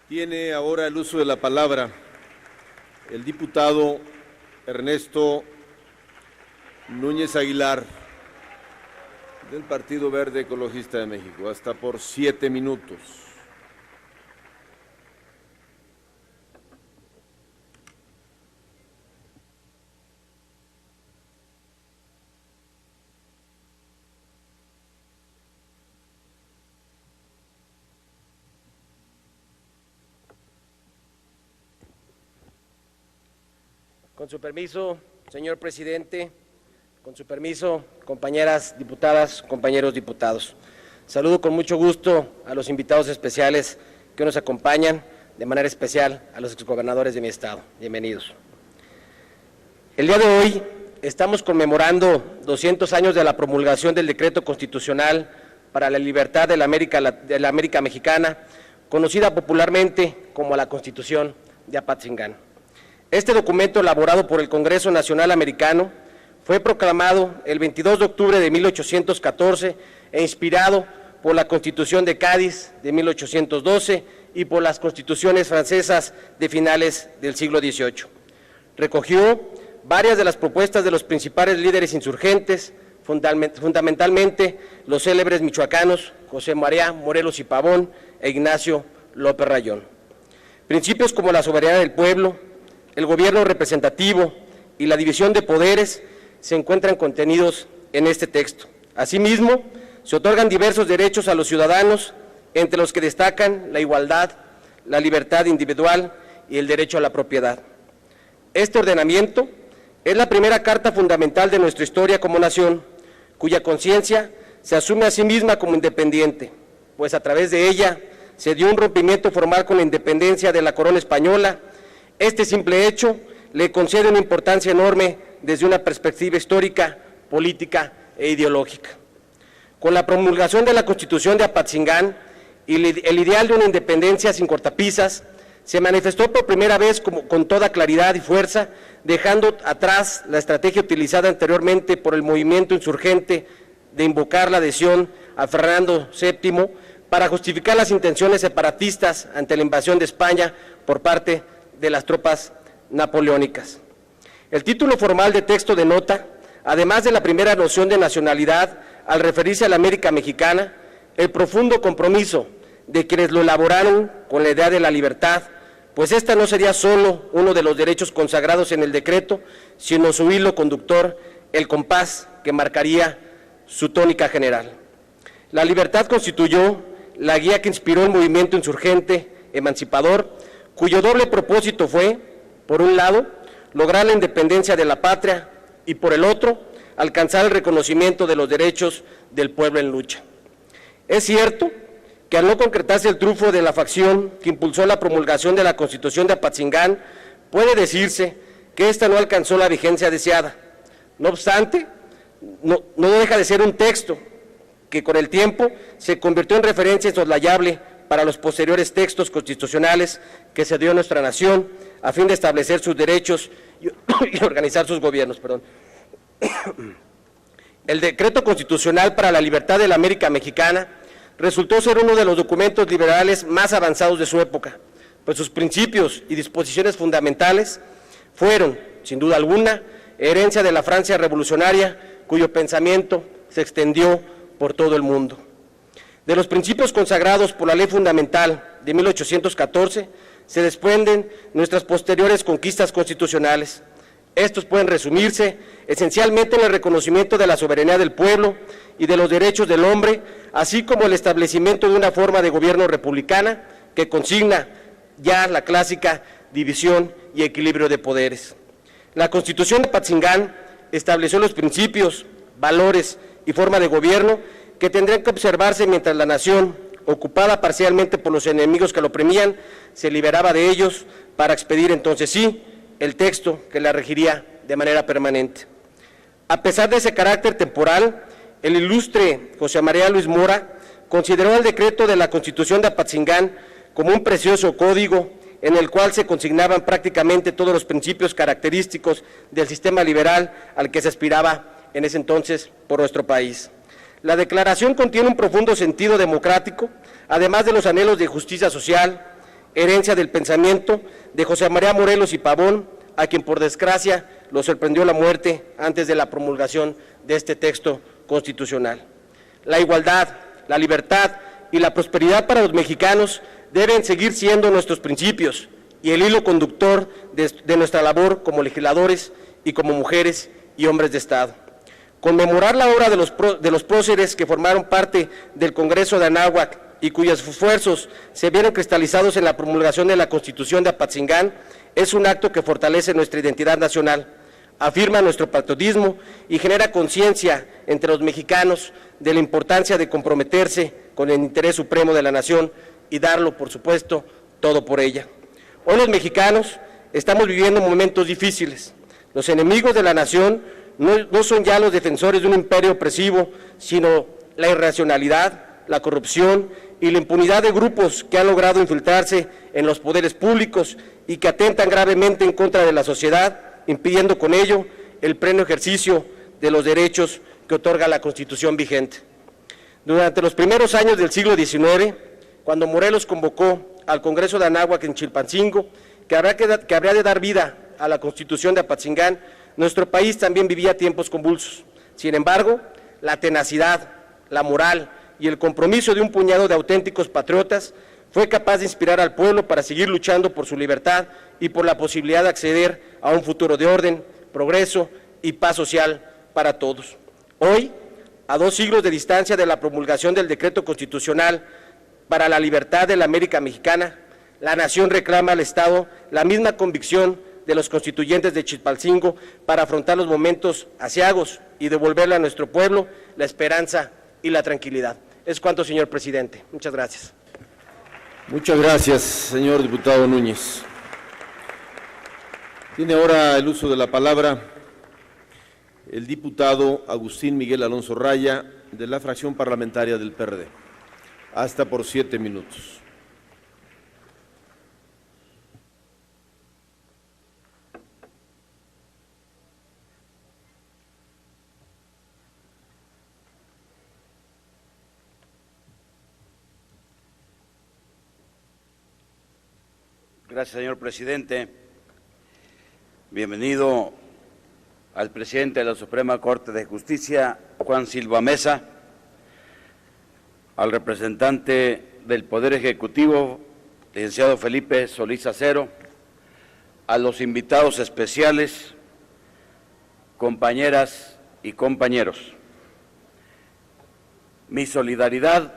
Tiene ahora el uso de la palabra el diputado Ernesto Núñez Aguilar, del Partido Verde Ecologista de México, hasta por 7 minutos. Con su permiso, señor presidente, con su permiso, compañeras diputadas, compañeros diputados. Saludo con mucho gusto a los invitados especiales que nos acompañan, de manera especial a los exgobernadores de mi estado. Bienvenidos. El día de hoy estamos conmemorando 200 años de la promulgación del Decreto Constitucional para la Libertad de la América Mexicana, conocida popularmente como la Constitución de Apatzingán. Este documento, elaborado por el Congreso Nacional Americano, fue proclamado el 22 de octubre de 1814 e inspirado por la Constitución de Cádiz de 1812 y por las constituciones francesas de finales del siglo XVIII. Recogió varias de las propuestas de los principales líderes insurgentes, fundamentalmente los célebres michoacanos José María Morelos y Pavón e Ignacio López Rayón. Principios como la soberanía del pueblo, el gobierno representativo y la división de poderes se encuentran contenidos en este texto. Asimismo, se otorgan diversos derechos a los ciudadanos, entre los que destacan la igualdad, la libertad individual y el derecho a la propiedad. Este ordenamiento es la primera carta fundamental de nuestra historia como nación, cuya conciencia se asume a sí misma como independiente, pues a través de ella se dio un rompimiento formal con la independencia de la corona española. Este simple hecho le concede una importancia enorme desde una perspectiva histórica, política e ideológica. Con la promulgación de la Constitución de Apatzingán y el ideal de una independencia sin cortapisas, se manifestó por primera vez con toda claridad y fuerza, dejando atrás la estrategia utilizada anteriormente por el movimiento insurgente de invocar la adhesión a Fernando VII para justificar las intenciones separatistas ante la invasión de España por parte de las tropas napoleónicas. El título formal de texto denota, además de la primera noción de nacionalidad al referirse a la América Mexicana, el profundo compromiso de quienes lo elaboraron con la idea de la libertad, pues esta no sería solo uno de los derechos consagrados en el decreto, sino su hilo conductor, el compás que marcaría su tónica general. La libertad constituyó la guía que inspiró el movimiento insurgente emancipador, cuyo doble propósito fue, por un lado, lograr la independencia de la patria y, por el otro, alcanzar el reconocimiento de los derechos del pueblo en lucha. Es cierto que al no concretarse el triunfo de la facción que impulsó la promulgación de la Constitución de Apatzingán, puede decirse que ésta no alcanzó la vigencia deseada. No obstante, no deja de ser un texto que con el tiempo se convirtió en referencia insoslayable para los posteriores textos constitucionales que se dio a nuestra nación a fin de establecer sus derechos y organizar sus gobiernos. El Decreto Constitucional para la Libertad de la América Mexicana resultó ser uno de los documentos liberales más avanzados de su época, pues sus principios y disposiciones fundamentales fueron, sin duda alguna, herencia de la Francia revolucionaria, cuyo pensamiento se extendió por todo el mundo. De los principios consagrados por la Ley Fundamental de 1814 se desprenden nuestras posteriores conquistas constitucionales. Estos pueden resumirse esencialmente en el reconocimiento de la soberanía del pueblo y de los derechos del hombre, así como el establecimiento de una forma de gobierno republicana que consigna ya la clásica división y equilibrio de poderes. La Constitución de Apatzingán estableció los principios, valores y forma de gobierno que tendrían que observarse mientras la nación, ocupada parcialmente por los enemigos que lo oprimían, se liberaba de ellos para expedir entonces sí el texto que la regiría de manera permanente. A pesar de ese carácter temporal, el ilustre José María Luis Mora consideró el decreto de la Constitución de Apatzingán como un precioso código en el cual se consignaban prácticamente todos los principios característicos del sistema liberal al que se aspiraba en ese entonces por nuestro país. La declaración contiene un profundo sentido democrático, además de los anhelos de justicia social, herencia del pensamiento de José María Morelos y Pavón, a quien por desgracia lo sorprendió la muerte antes de la promulgación de este texto constitucional. La igualdad, la libertad y la prosperidad para los mexicanos deben seguir siendo nuestros principios y el hilo conductor de nuestra labor como legisladores y como mujeres y hombres de Estado. Conmemorar la obra de los próceres que formaron parte del Congreso de Anáhuac y cuyos esfuerzos se vieron cristalizados en la promulgación de la Constitución de Apatzingán, es un acto que fortalece nuestra identidad nacional, afirma nuestro patriotismo y genera conciencia entre los mexicanos de la importancia de comprometerse con el interés supremo de la nación y darlo, por supuesto, todo por ella. Hoy los mexicanos estamos viviendo momentos difíciles. Los enemigos de la nación no son ya los defensores de un imperio opresivo, sino la irracionalidad, la corrupción y la impunidad de grupos que han logrado infiltrarse en los poderes públicos y que atentan gravemente en contra de la sociedad, impidiendo con ello el pleno ejercicio de los derechos que otorga la Constitución vigente. Durante los primeros años del siglo XIX, cuando Morelos convocó al Congreso de Anáhuac en Chilpancingo, que habría de dar vida a la Constitución de Apatzingán, nuestro país también vivía tiempos convulsos. Sin embargo, la tenacidad, la moral y el compromiso de un puñado de auténticos patriotas fue capaz de inspirar al pueblo para seguir luchando por su libertad y por la posibilidad de acceder a un futuro de orden, progreso y paz social para todos. Hoy, a 2 siglos de distancia de la promulgación del decreto constitucional para la libertad de la América Mexicana, la nación reclama al Estado la misma convicción de los constituyentes de Chilpancingo para afrontar los momentos aciagos y devolverle a nuestro pueblo la esperanza y la tranquilidad. Es cuanto, señor presidente. Muchas gracias. Muchas gracias, señor diputado Núñez. Tiene ahora el uso de la palabra el diputado Agustín Miguel Alonso Raya, de la fracción parlamentaria del PRD. Hasta por 7 minutos. Gracias, señor presidente. Bienvenido al presidente de la Suprema Corte de Justicia, Juan Silva Mesa, al representante del Poder Ejecutivo, licenciado Felipe Solís Acero, a los invitados especiales, compañeras y compañeros. Mi solidaridad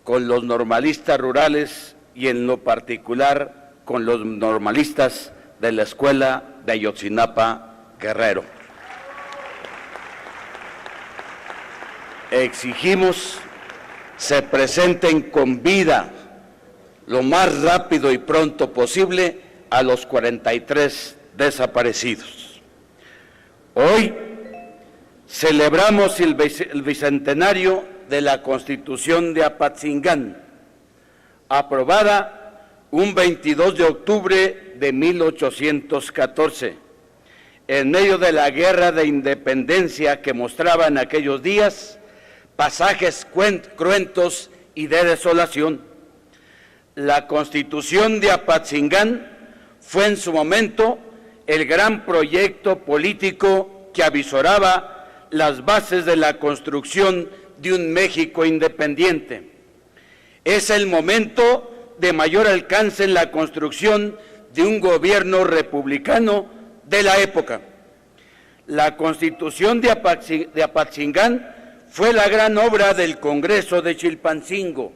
con los normalistas rurales y en lo particular con los normalistas de la Escuela de Ayotzinapa, Guerrero. Exigimos se presenten con vida lo más rápido y pronto posible a los 43 desaparecidos. Hoy celebramos el bicentenario de la Constitución de Apatzingán, aprobada un 22 de octubre de 1814, en medio de la guerra de independencia que mostraba en aquellos días pasajes cruentos y de desolación. La Constitución de Apatzingán fue en su momento el gran proyecto político que avisoraba las bases de la construcción de un México independiente. Es el momento de mayor alcance en la construcción de un gobierno republicano de la época. La Constitución de Apatzingán fue la gran obra del Congreso de Chilpancingo,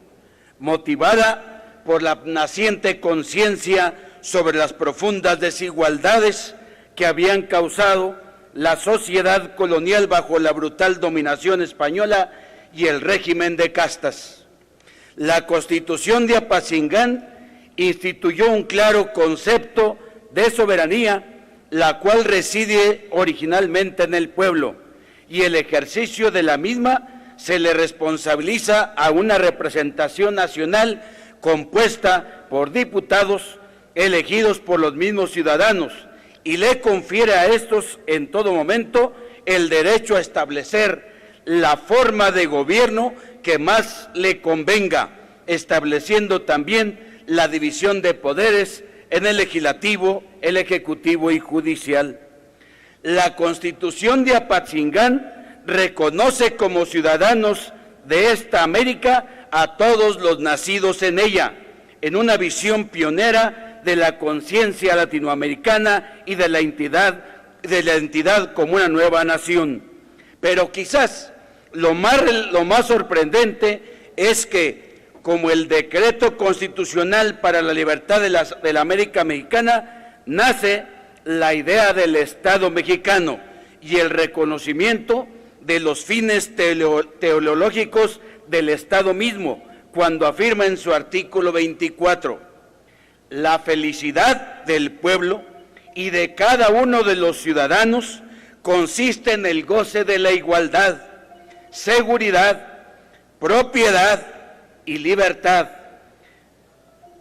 motivada por la naciente conciencia sobre las profundas desigualdades que habían causado la sociedad colonial bajo la brutal dominación española y el régimen de castas. La Constitución de Apatzingán instituyó un claro concepto de soberanía, la cual reside originalmente en el pueblo, y el ejercicio de la misma se le responsabiliza a una representación nacional compuesta por diputados elegidos por los mismos ciudadanos, y le confiere a estos en todo momento el derecho a establecer la forma de gobierno que más le convenga, estableciendo también la división de poderes en el legislativo, el ejecutivo y judicial. La Constitución de Apatzingán reconoce como ciudadanos de esta América a todos los nacidos en ella, en una visión pionera de la conciencia latinoamericana y de la entidad como una nueva nación. Pero quizás lo más sorprendente es que como el Decreto Constitucional para la Libertad de la América Mexicana, nace la idea del Estado mexicano y el reconocimiento de los fines teleológicos del Estado mismo, cuando afirma en su artículo 24, la felicidad del pueblo y de cada uno de los ciudadanos consiste en el goce de la igualdad, seguridad, propiedad y libertad.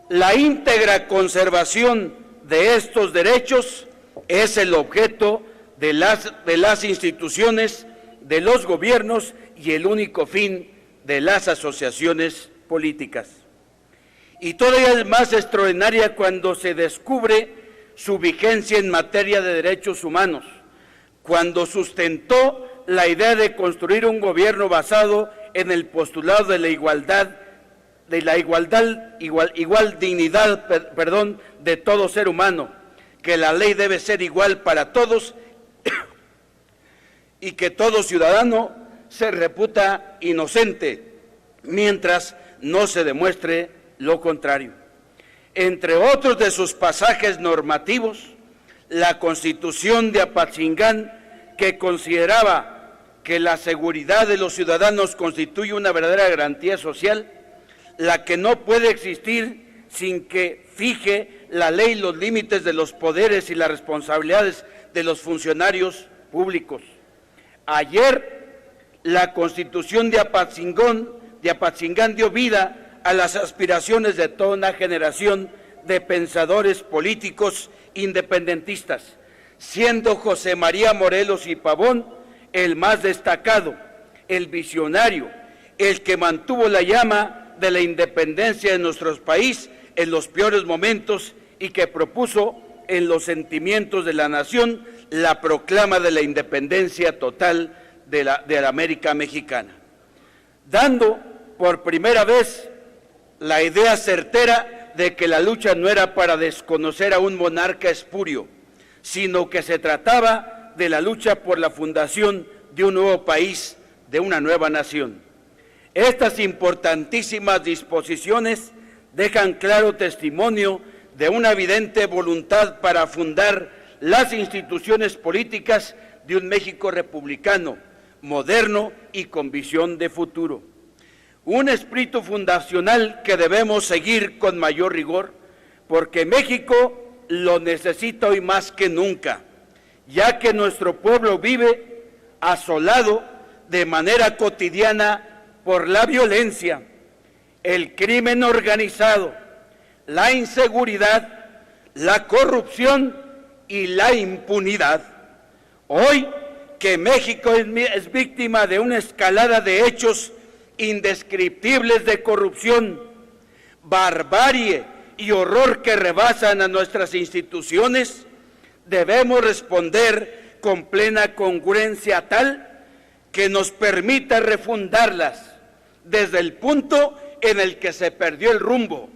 La íntegra conservación de estos derechos es el objeto de las instituciones, de los gobiernos y el único fin de las asociaciones políticas. Y todavía es más extraordinaria cuando se descubre su vigencia en materia de derechos humanos, cuando sustentó la idea de construir un gobierno basado en el postulado de la igualdad, igual dignidad de todo ser humano, que la ley debe ser igual para todos y que todo ciudadano se reputa inocente mientras no se demuestre lo contrario. Entre otros de sus pasajes normativos, la Constitución de Apatzingán, que consideraba que la seguridad de los ciudadanos constituye una verdadera garantía social, la que no puede existir sin que fije la ley los límites de los poderes y las responsabilidades de los funcionarios públicos. Ayer, la Constitución de Apatzingán dio vida a las aspiraciones de toda una generación de pensadores políticos independentistas, siendo José María Morelos y Pavón el más destacado, el visionario, el que mantuvo la llama de la independencia de nuestro país en los peores momentos y que propuso en los sentimientos de la nación la proclama de la independencia total de la América Mexicana, dando por primera vez la idea certera de que la lucha no era para desconocer a un monarca espurio, sino que se trataba de la lucha por la fundación de un nuevo país, de una nueva nación. Estas importantísimas disposiciones dejan claro testimonio de una evidente voluntad para fundar las instituciones políticas de un México republicano, moderno y con visión de futuro. Un espíritu fundacional que debemos seguir con mayor rigor, porque México lo necesita hoy más que nunca, ya que nuestro pueblo vive asolado de manera cotidiana por la violencia, el crimen organizado, la inseguridad, la corrupción y la impunidad. Hoy que México es víctima de una escalada de hechos indescriptibles de corrupción, barbarie y horror que rebasan a nuestras instituciones, debemos responder con plena congruencia tal que nos permita refundarlas desde el punto en el que se perdió el rumbo,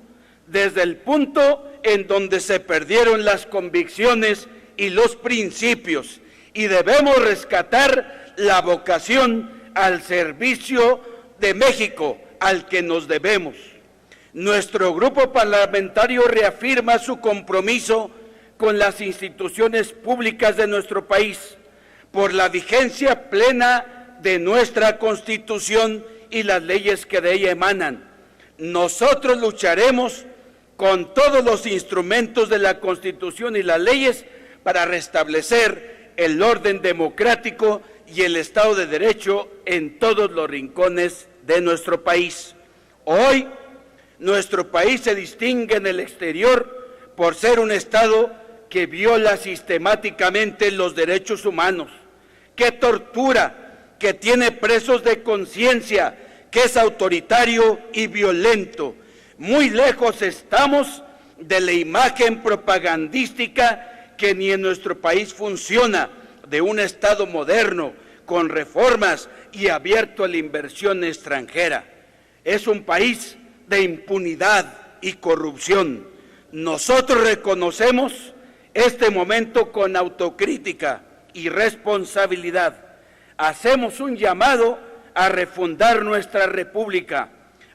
desde el punto en donde se perdieron las convicciones y los principios, y debemos rescatar la vocación al servicio de México al que nos debemos. Nuestro grupo parlamentario reafirma su compromiso con las instituciones públicas de nuestro país por la vigencia plena de nuestra Constitución y las leyes que de ella emanan. Nosotros lucharemos con todos los instrumentos de la Constitución y las leyes para restablecer el orden democrático y el Estado de Derecho en todos los rincones de nuestro país. Hoy, nuestro país se distingue en el exterior por ser un Estado que viola sistemáticamente los derechos humanos, que tortura, que tiene presos de conciencia, que es autoritario y violento. Muy lejos estamos de la imagen propagandística que ni en nuestro país funciona, de un Estado moderno, con reformas y abierto a la inversión extranjera. Es un país de impunidad y corrupción. Nosotros reconocemos este momento con autocrítica y responsabilidad. Hacemos un llamado a refundar nuestra república,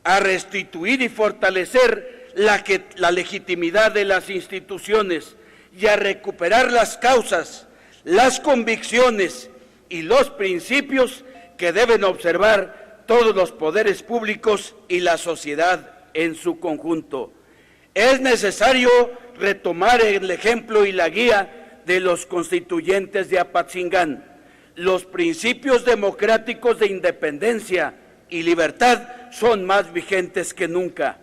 a restituir y fortalecer la legitimidad de las instituciones y a recuperar las causas, las convicciones y los principios que deben observar todos los poderes públicos y la sociedad en su conjunto. Es necesario retomar el ejemplo y la guía de los constituyentes de Apatzingán. Los principios democráticos de independencia y libertad son más vigentes que nunca.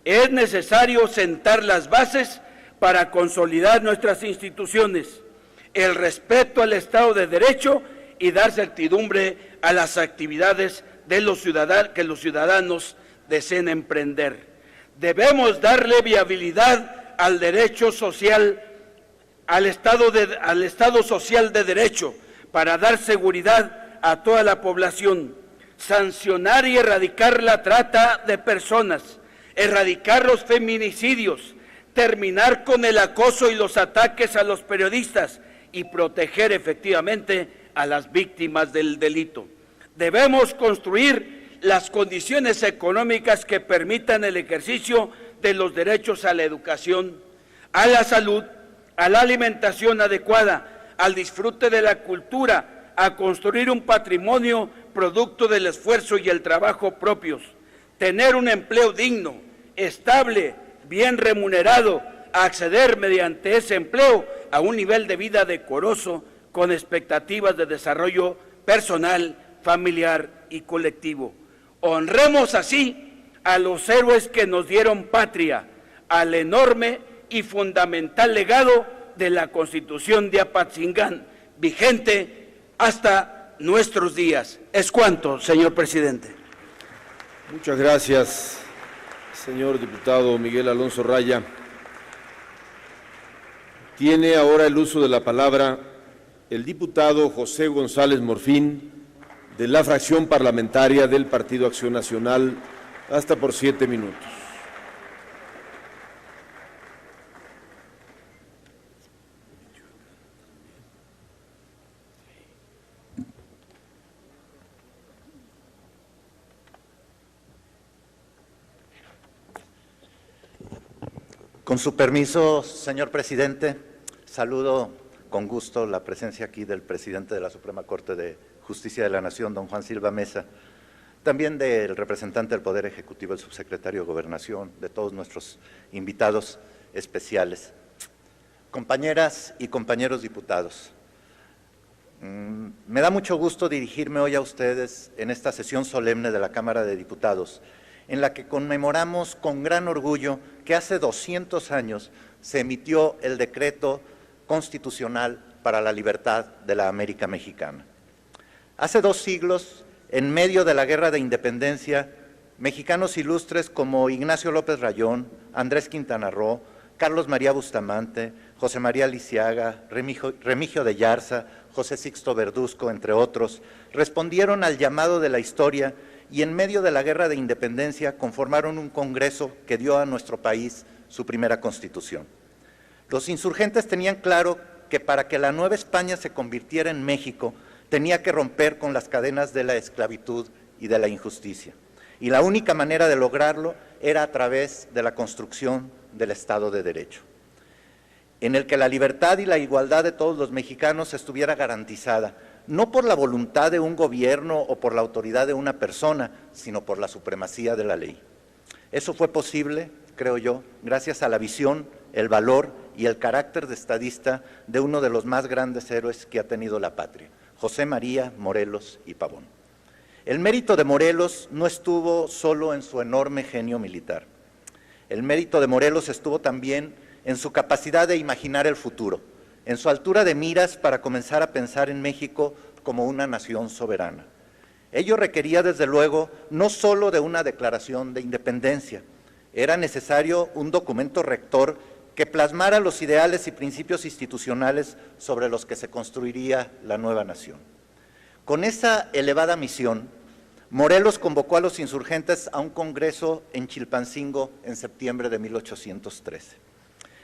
Es necesario sentar las bases para consolidar nuestras instituciones, el respeto al Estado de Derecho y dar certidumbre a las actividades de que los ciudadanos deseen emprender. Debemos darle viabilidad al derecho social, al Estado social de Derecho, para dar seguridad a toda la población, sancionar y erradicar la trata de personas, erradicar los feminicidios, terminar con el acoso y los ataques a los periodistas y proteger efectivamente a las víctimas del delito. Debemos construir las condiciones económicas que permitan el ejercicio de los derechos a la educación, a la salud, a la alimentación adecuada, al disfrute de la cultura, a construir un patrimonio producto del esfuerzo y el trabajo propios, tener un empleo digno, estable, bien remunerado, a acceder mediante ese empleo a un nivel de vida decoroso con expectativas de desarrollo personal, familiar y colectivo. Honremos así a los héroes que nos dieron patria, al enorme y fundamental legado de la Constitución de Apatzingán, vigente hasta nuestros días. Es cuanto, señor presidente. Muchas gracias, señor diputado Miguel Alonso Raya. Tiene ahora el uso de la palabra el diputado José González Morfín, de la fracción parlamentaria del Partido Acción Nacional, hasta por 7 minutos. Con su permiso, señor presidente, saludo con gusto la presencia aquí del presidente de la Suprema Corte de Justicia de la Nación, don Juan Silva Mesa, también del representante del Poder Ejecutivo, el subsecretario de Gobernación, de todos nuestros invitados especiales. Compañeras y compañeros diputados, me da mucho gusto dirigirme hoy a ustedes en esta sesión solemne de la Cámara de Diputados, en la que conmemoramos con gran orgullo que hace 200 años se emitió el decreto constitucional para la libertad de la América Mexicana. Hace 2 siglos, en medio de la Guerra de Independencia, mexicanos ilustres como Ignacio López Rayón, Andrés Quintana Roo, Carlos María Bustamante, José María Lisiaga, Remigio de Yarza, José Sixto Verduzco, entre otros, respondieron al llamado de la historia y en medio de la Guerra de Independencia conformaron un Congreso que dio a nuestro país su primera Constitución. Los insurgentes tenían claro que para que la Nueva España se convirtiera en México, tenía que romper con las cadenas de la esclavitud y de la injusticia. Y la única manera de lograrlo era a través de la construcción del Estado de Derecho, en el que la libertad y la igualdad de todos los mexicanos estuviera garantizada, no por la voluntad de un gobierno o por la autoridad de una persona, sino por la supremacía de la ley. Eso fue posible, creo yo, gracias a la visión, el valor y el carácter de estadista de uno de los más grandes héroes que ha tenido la patria, José María Morelos y Pavón. El mérito de Morelos no estuvo solo en su enorme genio militar. El mérito de Morelos estuvo también en su capacidad de imaginar el futuro, en su altura de miras para comenzar a pensar en México como una nación soberana. Ello requería, desde luego, no solo de una declaración de independencia, era necesario un documento rector que plasmara los ideales y principios institucionales sobre los que se construiría la nueva nación. Con esa elevada misión, Morelos convocó a los insurgentes a un congreso en Chilpancingo en septiembre de 1813.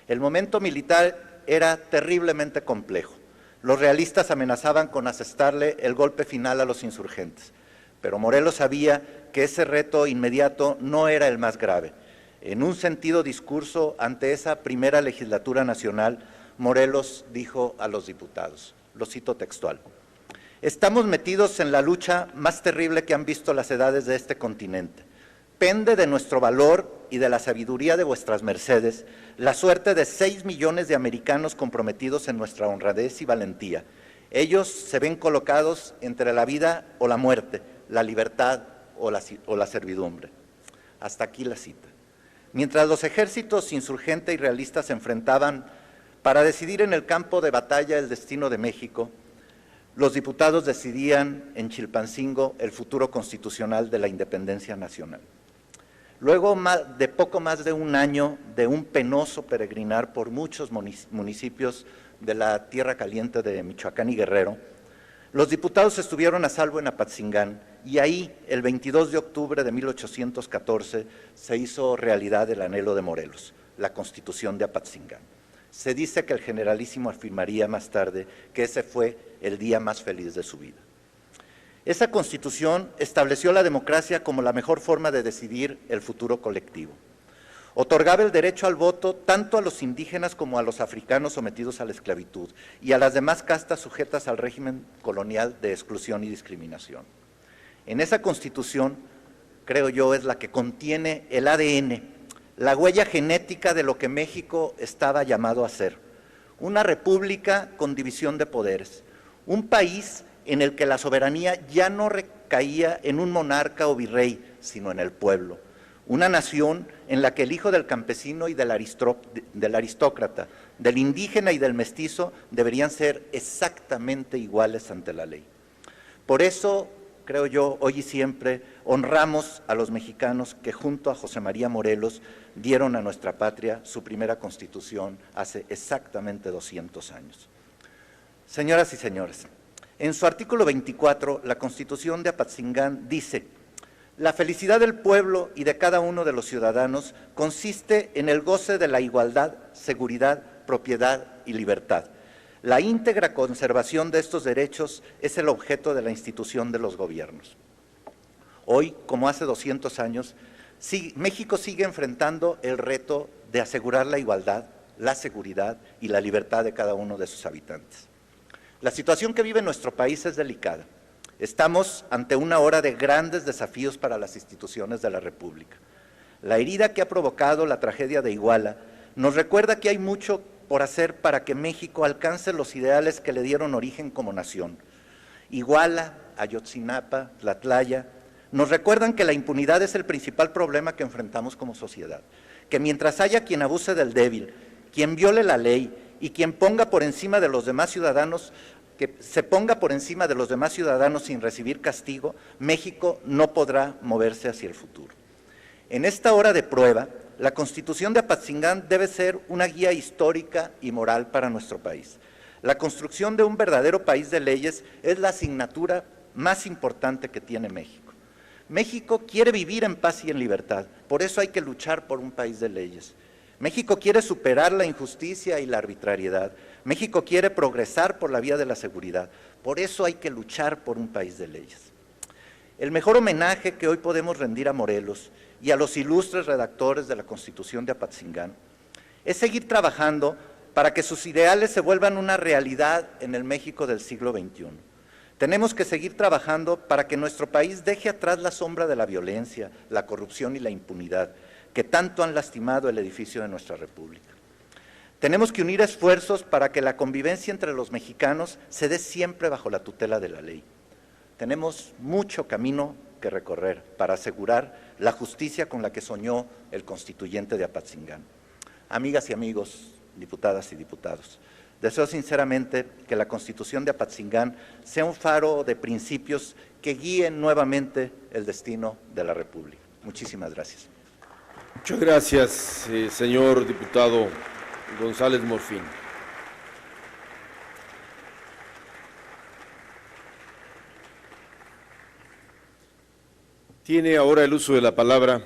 El momento militar era terriblemente complejo. Los realistas amenazaban con asestarle el golpe final a los insurgentes. pero Morelos sabía que ese reto inmediato no era el más grave. En un sentido discurso ante esa primera legislatura nacional, Morelos dijo a los diputados, lo cito textual: estamos metidos en la lucha más terrible que han visto las edades de este continente. Pende de nuestro valor y de la sabiduría de vuestras mercedes la suerte de 6 millones de americanos comprometidos en nuestra honradez y valentía. Ellos se ven colocados entre la vida o la muerte, la libertad o la servidumbre. Hasta aquí la cita. Mientras los ejércitos insurgente y realistas se enfrentaban para decidir en el campo de batalla el destino de México, los diputados decidían en Chilpancingo el futuro constitucional de la independencia nacional. Luego de poco más de un año de un penoso peregrinar por muchos municipios de la Tierra Caliente de Michoacán y Guerrero, los diputados estuvieron a salvo en Apatzingán y ahí, el 22 de octubre de 1814, se hizo realidad el anhelo de Morelos, la Constitución de Apatzingán. Se dice que el generalísimo afirmaría más tarde que ese fue el día más feliz de su vida. Esa Constitución estableció la democracia como la mejor forma de decidir el futuro colectivo. Otorgaba el derecho al voto tanto a los indígenas como a los africanos sometidos a la esclavitud y a las demás castas sujetas al régimen colonial de exclusión y discriminación. En esa Constitución, creo yo, es la que contiene el ADN, la huella genética de lo que México estaba llamado a ser. Una república con división de poderes, un país en el que la soberanía ya no recaía en un monarca o virrey, sino en el pueblo. Una nación en la que el hijo del campesino y del aristócrata, del indígena y del mestizo deberían ser exactamente iguales ante la ley. Por eso, creo yo, hoy y siempre honramos a los mexicanos que junto a José María Morelos dieron a nuestra patria su primera Constitución hace exactamente 200 años. Señoras y señores, en su artículo 24, la Constitución de Apatzingán dice: la felicidad del pueblo y de cada uno de los ciudadanos consiste en el goce de la igualdad, seguridad, propiedad y libertad. La íntegra conservación de estos derechos es el objeto de la institución de los gobiernos. Hoy, como hace 200 años, México sigue enfrentando el reto de asegurar la igualdad, la seguridad y la libertad de cada uno de sus habitantes. La situación que vive nuestro país es delicada. Estamos ante una hora de grandes desafíos para las instituciones de la República. La herida que ha provocado la tragedia de Iguala nos recuerda que hay mucho por hacer para que México alcance los ideales que le dieron origen como nación. Iguala, Ayotzinapa, Tlatlaya, nos recuerdan que la impunidad es el principal problema que enfrentamos como sociedad, que mientras haya quien abuse del débil, quien viole la ley y quien ponga por encima de los demás ciudadanos, que se ponga por encima de los demás ciudadanos sin recibir castigo, México no podrá moverse hacia el futuro. En esta hora de prueba, la Constitución de Apatzingán debe ser una guía histórica y moral para nuestro país. La construcción de un verdadero país de leyes es la asignatura más importante que tiene México. México quiere vivir en paz y en libertad, por eso hay que luchar por un país de leyes. México quiere superar la injusticia y la arbitrariedad. México quiere progresar por la vía de la seguridad. Por eso hay que luchar por un país de leyes. El mejor homenaje que hoy podemos rendir a Morelos y a los ilustres redactores de la Constitución de Apatzingán es seguir trabajando para que sus ideales se vuelvan una realidad en el México del siglo XXI. Tenemos que seguir trabajando para que nuestro país deje atrás la sombra de la violencia, la corrupción y la impunidad que tanto han lastimado el edificio de nuestra República. Tenemos que unir esfuerzos para que la convivencia entre los mexicanos se dé siempre bajo la tutela de la ley. Tenemos mucho camino que recorrer para asegurar la justicia con la que soñó el constituyente de Apatzingán. Amigas y amigos, diputadas y diputados, deseo sinceramente que la Constitución de Apatzingán sea un faro de principios que guíen nuevamente el destino de la República. Muchísimas gracias. Muchas gracias, señor diputado González Morfín. Tiene ahora el uso de la palabra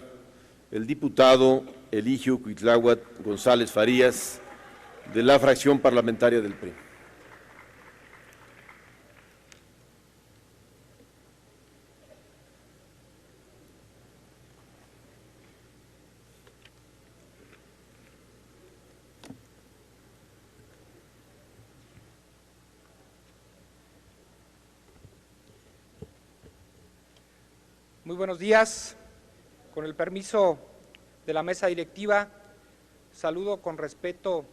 el diputado Eligio Cuitláhuac González Farías, de la fracción parlamentaria del PRI. Muy buenos días. Con el permiso de la mesa directiva, saludo con respeto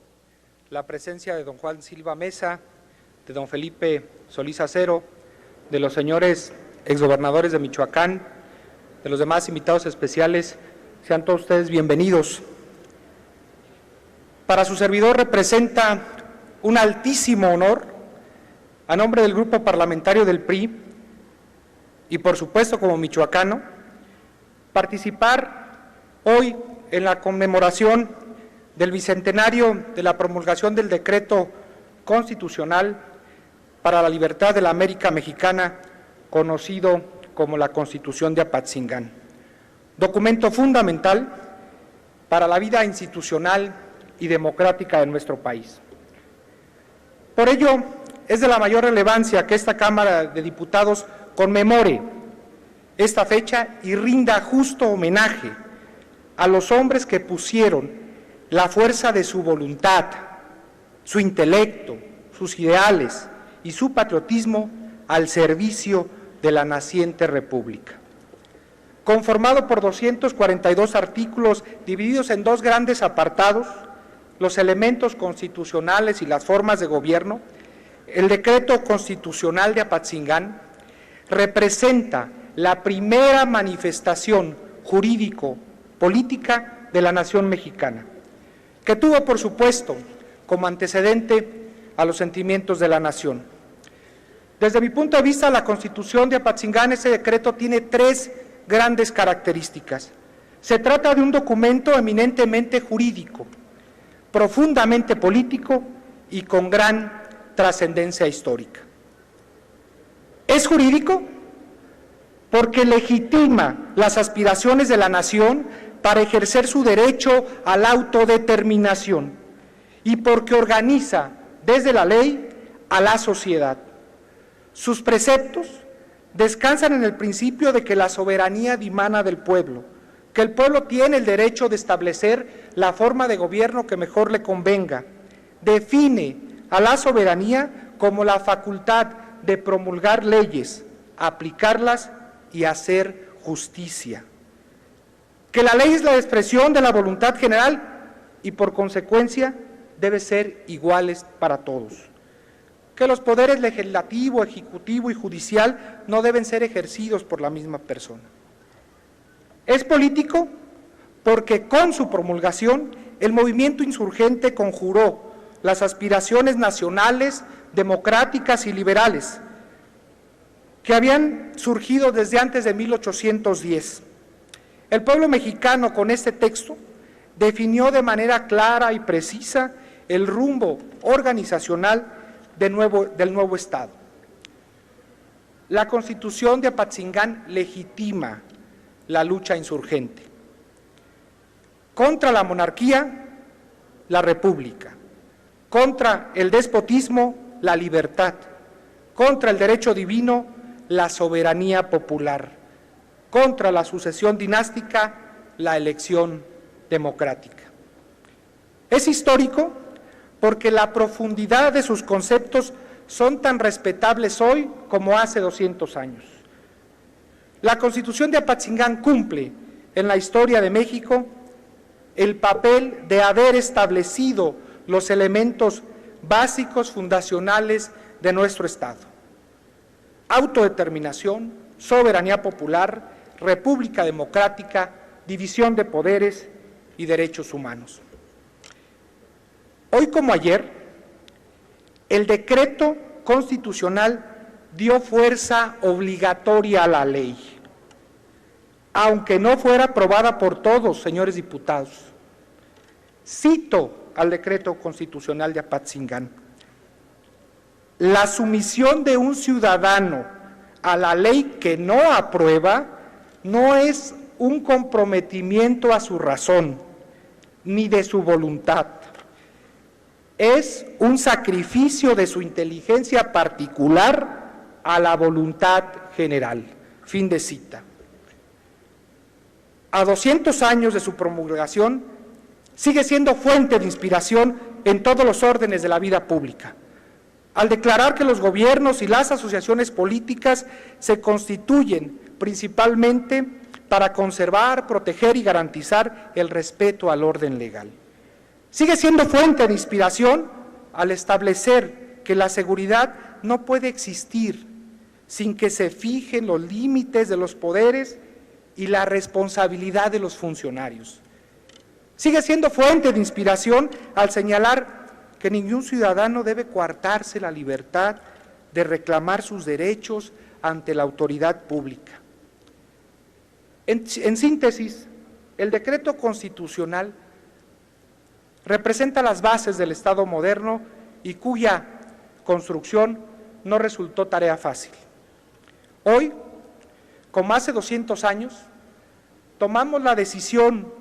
la presencia de don Juan Silva Mesa, de don Felipe Solís Acero, de los señores exgobernadores de Michoacán, de los demás invitados especiales. Sean todos ustedes bienvenidos. Para su servidor representa un altísimo honor, a nombre del Grupo Parlamentario del PRI y por supuesto como michoacano, participar hoy en la conmemoración del bicentenario de la promulgación del Decreto Constitucional para la Libertad de la América Mexicana, conocido como la Constitución de Apatzingán, documento fundamental para la vida institucional y democrática de nuestro país. Por ello, es de la mayor relevancia que esta Cámara de Diputados conmemore esta fecha y rinda justo homenaje a los hombres que pusieron la fuerza de su voluntad, su intelecto, sus ideales y su patriotismo al servicio de la naciente República. Conformado por 242 artículos divididos en dos grandes apartados, los elementos constitucionales y las formas de gobierno, el Decreto Constitucional de Apatzingán representa la primera manifestación jurídico-política de la nación mexicana, que tuvo, por supuesto, como antecedente a los sentimientos de la nación. Desde mi punto de vista, la Constitución de Apatzingán, ese decreto, tiene tres grandes características. Se trata de un documento eminentemente jurídico, profundamente político y con gran trascendencia histórica. Es jurídico porque legitima las aspiraciones de la nación para ejercer su derecho a la autodeterminación y porque organiza desde la ley a la sociedad. Sus preceptos descansan en el principio de que la soberanía dimana del pueblo, que el pueblo tiene el derecho de establecer la forma de gobierno que mejor le convenga. Define a la soberanía como la facultad de promulgar leyes, aplicarlas y hacer justicia. Que la ley es la expresión de la voluntad general y por consecuencia debe ser iguales para todos. Que los poderes legislativo, ejecutivo y judicial no deben ser ejercidos por la misma persona. Es político porque con su promulgación el movimiento insurgente conjuró las aspiraciones nacionales, democráticas y liberales que habían surgido desde antes de 1810. El pueblo mexicano con este texto definió de manera clara y precisa el rumbo organizacional del nuevo Estado. La Constitución de Apatzingán legitima la lucha insurgente. Contra la monarquía, la república. Contra el despotismo, la libertad. Contra el derecho divino, la soberanía popular. Contra la sucesión dinástica, la elección democrática. Es histórico porque la profundidad de sus conceptos son tan respetables hoy como hace 200 años. La Constitución de Apatzingán cumple en la historia de México el papel de haber establecido los elementos básicos fundacionales de nuestro Estado: autodeterminación, soberanía popular, república democrática, división de poderes y derechos humanos. Hoy como ayer, el decreto constitucional dio fuerza obligatoria a la ley, aunque no fuera aprobada por todos, señores diputados. Cito al decreto constitucional de Apatzingán: la sumisión de un ciudadano a la ley que no aprueba no es un comprometimiento a su razón ni de su voluntad, es un sacrificio de su inteligencia particular a la voluntad general. Fin de cita. A 200 años de su promulgación, sigue siendo fuente de inspiración en todos los órdenes de la vida pública. al declarar que los gobiernos y las asociaciones políticas se constituyen principalmente para conservar, proteger y garantizar el respeto al orden legal. Sigue siendo fuente de inspiración al establecer que la seguridad no puede existir sin que se fijen los límites de los poderes y la responsabilidad de los funcionarios. Sigue siendo fuente de inspiración al señalar que ningún ciudadano debe coartarse la libertad de reclamar sus derechos ante la autoridad pública. En síntesis, el decreto constitucional representa las bases del Estado moderno y cuya construcción no resultó tarea fácil. Hoy, como hace 200 años, tomamos la decisión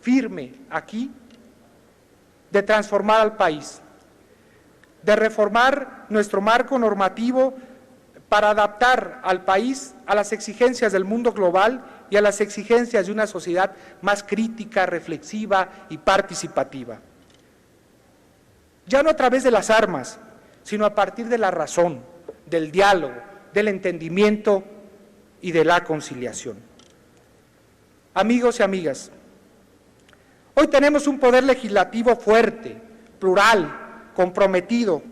firme aquí de transformar al país, de reformar nuestro marco normativo para adaptar al país a las exigencias del mundo global y a las exigencias de una sociedad más crítica, reflexiva y participativa. Ya no a través de las armas, sino a partir de la razón, del diálogo, del entendimiento y de la conciliación. Amigos y amigas, hoy tenemos un poder legislativo fuerte, plural, comprometido,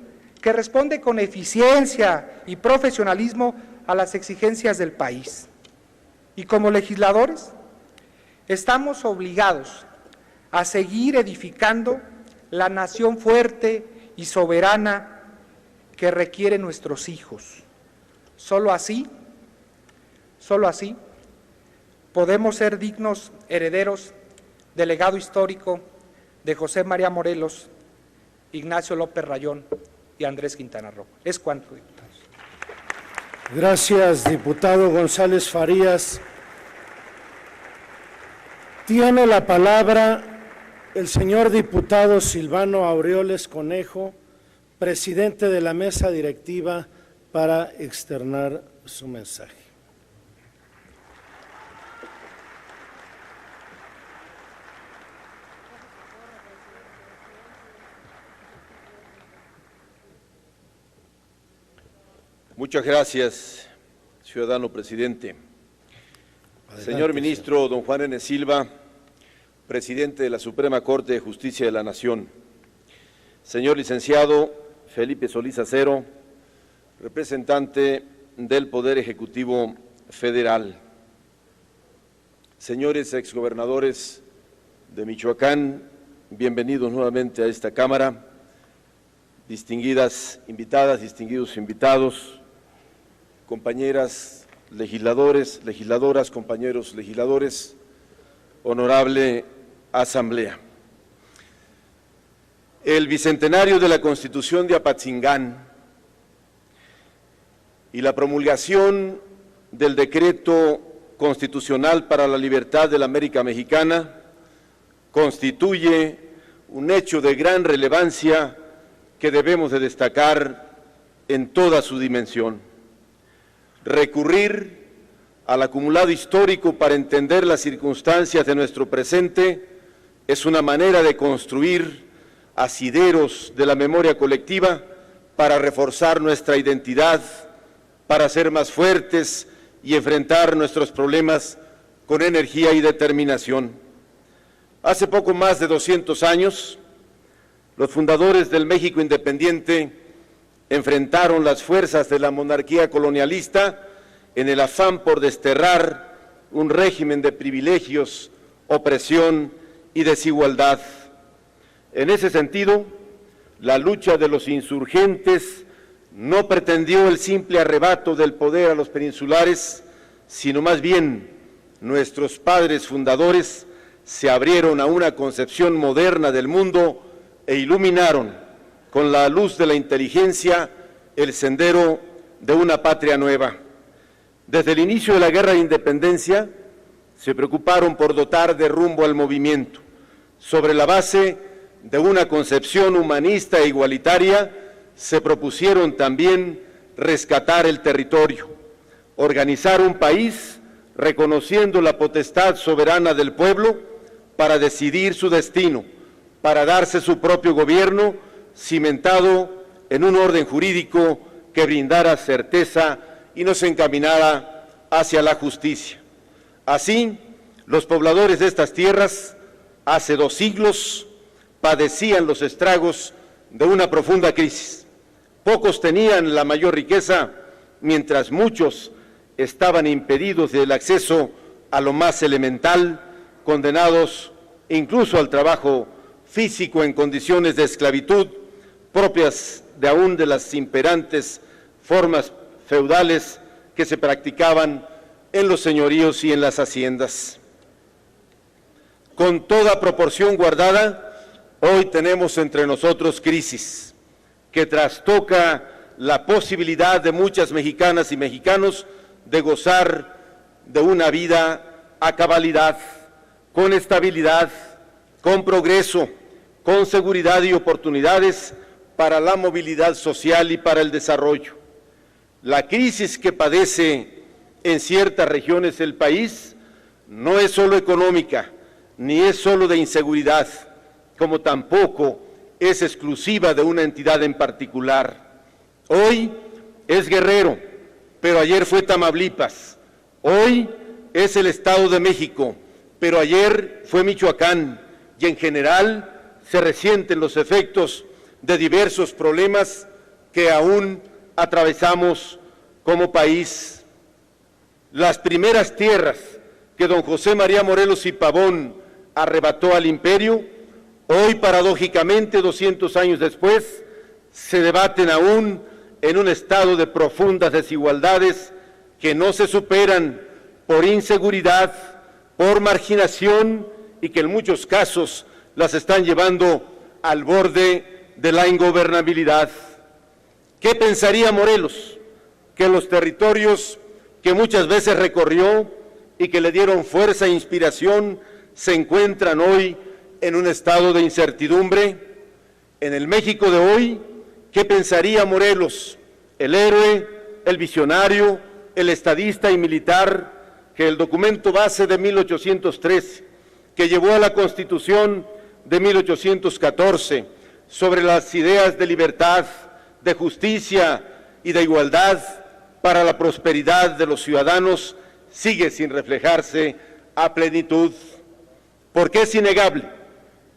que responde con eficiencia y profesionalismo a las exigencias del país. Y como legisladores, estamos obligados a seguir edificando la nación fuerte y soberana que requieren nuestros hijos. Solo así podemos ser dignos herederos del legado histórico de José María Morelos, Ignacio López Rayón y Andrés Quintana Roo. Es cuanto, diputados. Gracias, diputado González Farías. Tiene la palabra el señor diputado Silvano Aureoles Conejo, presidente de la mesa directiva, para externar su mensaje. Muchas gracias, ciudadano presidente. Adelante, señor ministro don Juan N. Silva, presidente de la Suprema Corte de Justicia de la Nación. Señor licenciado Felipe Solís Acero, representante del Poder Ejecutivo Federal. Señores exgobernadores de Michoacán, bienvenidos nuevamente a esta Cámara. Distinguidas invitadas, distinguidos invitados, compañeras legisladores, legisladoras, compañeros legisladores, honorable Asamblea. El bicentenario de la Constitución de Apatzingán y la promulgación del Decreto Constitucional para la Libertad de la América Mexicana constituye un hecho de gran relevancia que debemos de destacar en toda su dimensión. Recurrir al acumulado histórico para entender las circunstancias de nuestro presente es una manera de construir asideros de la memoria colectiva para reforzar nuestra identidad, para ser más fuertes y enfrentar nuestros problemas con energía y determinación. Hace poco más de 200 años, los fundadores del México independiente enfrentaron las fuerzas de la monarquía colonialista en el afán por desterrar un régimen de privilegios, opresión y desigualdad. En ese sentido, la lucha de los insurgentes no pretendió el simple arrebato del poder a los peninsulares, sino más bien nuestros padres fundadores se abrieron a una concepción moderna del mundo e iluminaron con la luz de la inteligencia el sendero de una patria nueva. Desde el inicio de la Guerra de Independencia se preocuparon por dotar de rumbo al movimiento, sobre la base de una concepción humanista e igualitaria. Se propusieron también rescatar el territorio, organizar un país reconociendo la potestad soberana del pueblo para decidir su destino, para darse su propio gobierno cimentado en un orden jurídico que brindara certeza y nos encaminara hacia la justicia. Así, los pobladores de estas tierras, hace 2 siglos, padecían los estragos de una profunda crisis. Pocos tenían la mayor riqueza, mientras muchos estaban impedidos del acceso a lo más elemental, condenados incluso al trabajo físico en condiciones de esclavitud, propias de aún de las imperantes formas feudales que se practicaban en los señoríos y en las haciendas. Con toda proporción guardada, hoy tenemos entre nosotros crisis que trastoca la posibilidad de muchas mexicanas y mexicanos de gozar de una vida a cabalidad, con estabilidad, con progreso, con seguridad y oportunidades para la movilidad social y para el desarrollo. La crisis que padece en ciertas regiones del país no es solo económica, ni es solo de inseguridad, como tampoco es exclusiva de una entidad en particular. Hoy es Guerrero, pero ayer fue Tamaulipas. Hoy es el Estado de México, pero ayer fue Michoacán, y en general se resienten los efectos de diversos problemas que aún atravesamos como país. Las primeras tierras que don José María Morelos y Pavón arrebató al imperio, hoy paradójicamente 200 años después, se debaten aún en un estado de profundas desigualdades que no se superan por inseguridad, por marginación y que en muchos casos las están llevando al borde de la ingobernabilidad. ¿Qué pensaría Morelos? Que los territorios que muchas veces recorrió y que le dieron fuerza e inspiración se encuentran hoy en un estado de incertidumbre. En el México de hoy, ¿qué pensaría Morelos, el héroe, el visionario, el estadista y militar, que el documento base de 1813, que llevó a la Constitución de 1814, sobre las ideas de libertad, de justicia y de igualdad para la prosperidad de los ciudadanos, sigue sin reflejarse a plenitud? Porque es innegable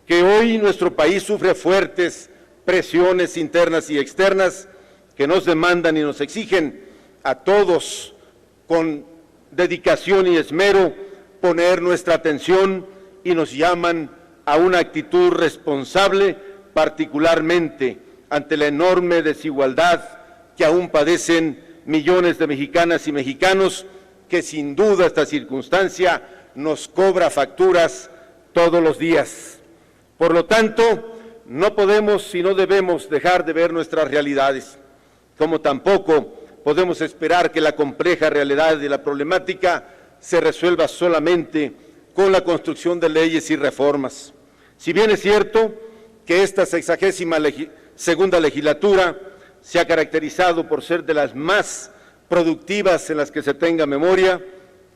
que hoy nuestro país sufre fuertes presiones internas y externas que nos demandan y nos exigen a todos con dedicación y esmero poner nuestra atención y nos llaman a una actitud responsable, particularmente ante la enorme desigualdad que aún padecen millones de mexicanas y mexicanos, que sin duda esta circunstancia nos cobra facturas todos los días. Por lo tanto, no podemos y no debemos dejar de ver nuestras realidades, como tampoco podemos esperar que la compleja realidad de la problemática se resuelva solamente con la construcción de leyes y reformas. Si bien es cierto que esta 62ª legislatura se ha caracterizado por ser de las más productivas en las que se tenga memoria,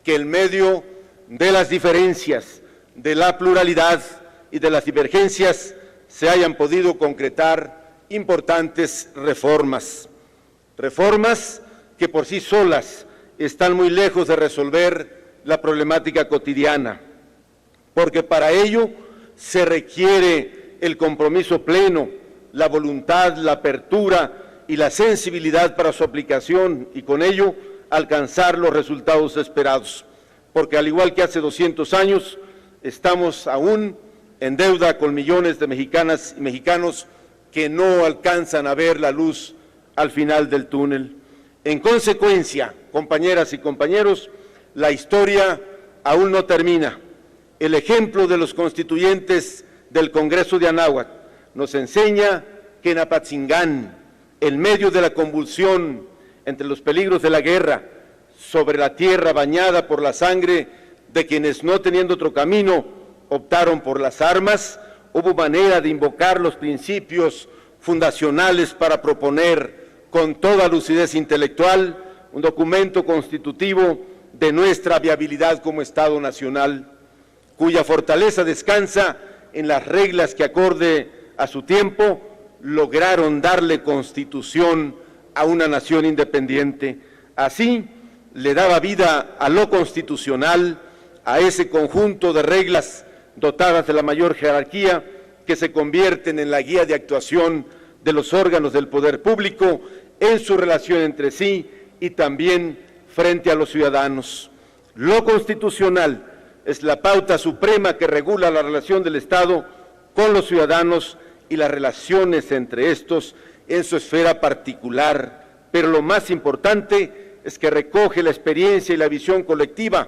que en medio de las diferencias, de la pluralidad y de las divergencias se hayan podido concretar importantes reformas. Reformas que por sí solas están muy lejos de resolver la problemática cotidiana, porque para ello se requiere el compromiso pleno, la voluntad, la apertura y la sensibilidad para su aplicación y con ello alcanzar los resultados esperados, porque al igual que hace 200 años, estamos aún en deuda con millones de mexicanas y mexicanos que no alcanzan a ver la luz al final del túnel. En consecuencia, compañeras y compañeros, la historia aún no termina. El ejemplo de los constituyentes del Congreso de Anáhuac nos enseña que en Apatzingán, en medio de la convulsión entre los peligros de la guerra, sobre la tierra bañada por la sangre de quienes no teniendo otro camino optaron por las armas, hubo manera de invocar los principios fundacionales para proponer con toda lucidez intelectual un documento constitutivo de nuestra viabilidad como Estado nacional, cuya fortaleza descansa en las reglas que acorde a su tiempo lograron darle constitución a una nación independiente. Así le daba vida a lo constitucional, a ese conjunto de reglas dotadas de la mayor jerarquía que se convierten en la guía de actuación de los órganos del poder público en su relación entre sí y también frente a los ciudadanos. Lo constitucional es la pauta suprema que regula la relación del Estado con los ciudadanos y las relaciones entre estos en su esfera particular, pero lo más importante es que recoge la experiencia y la visión colectiva,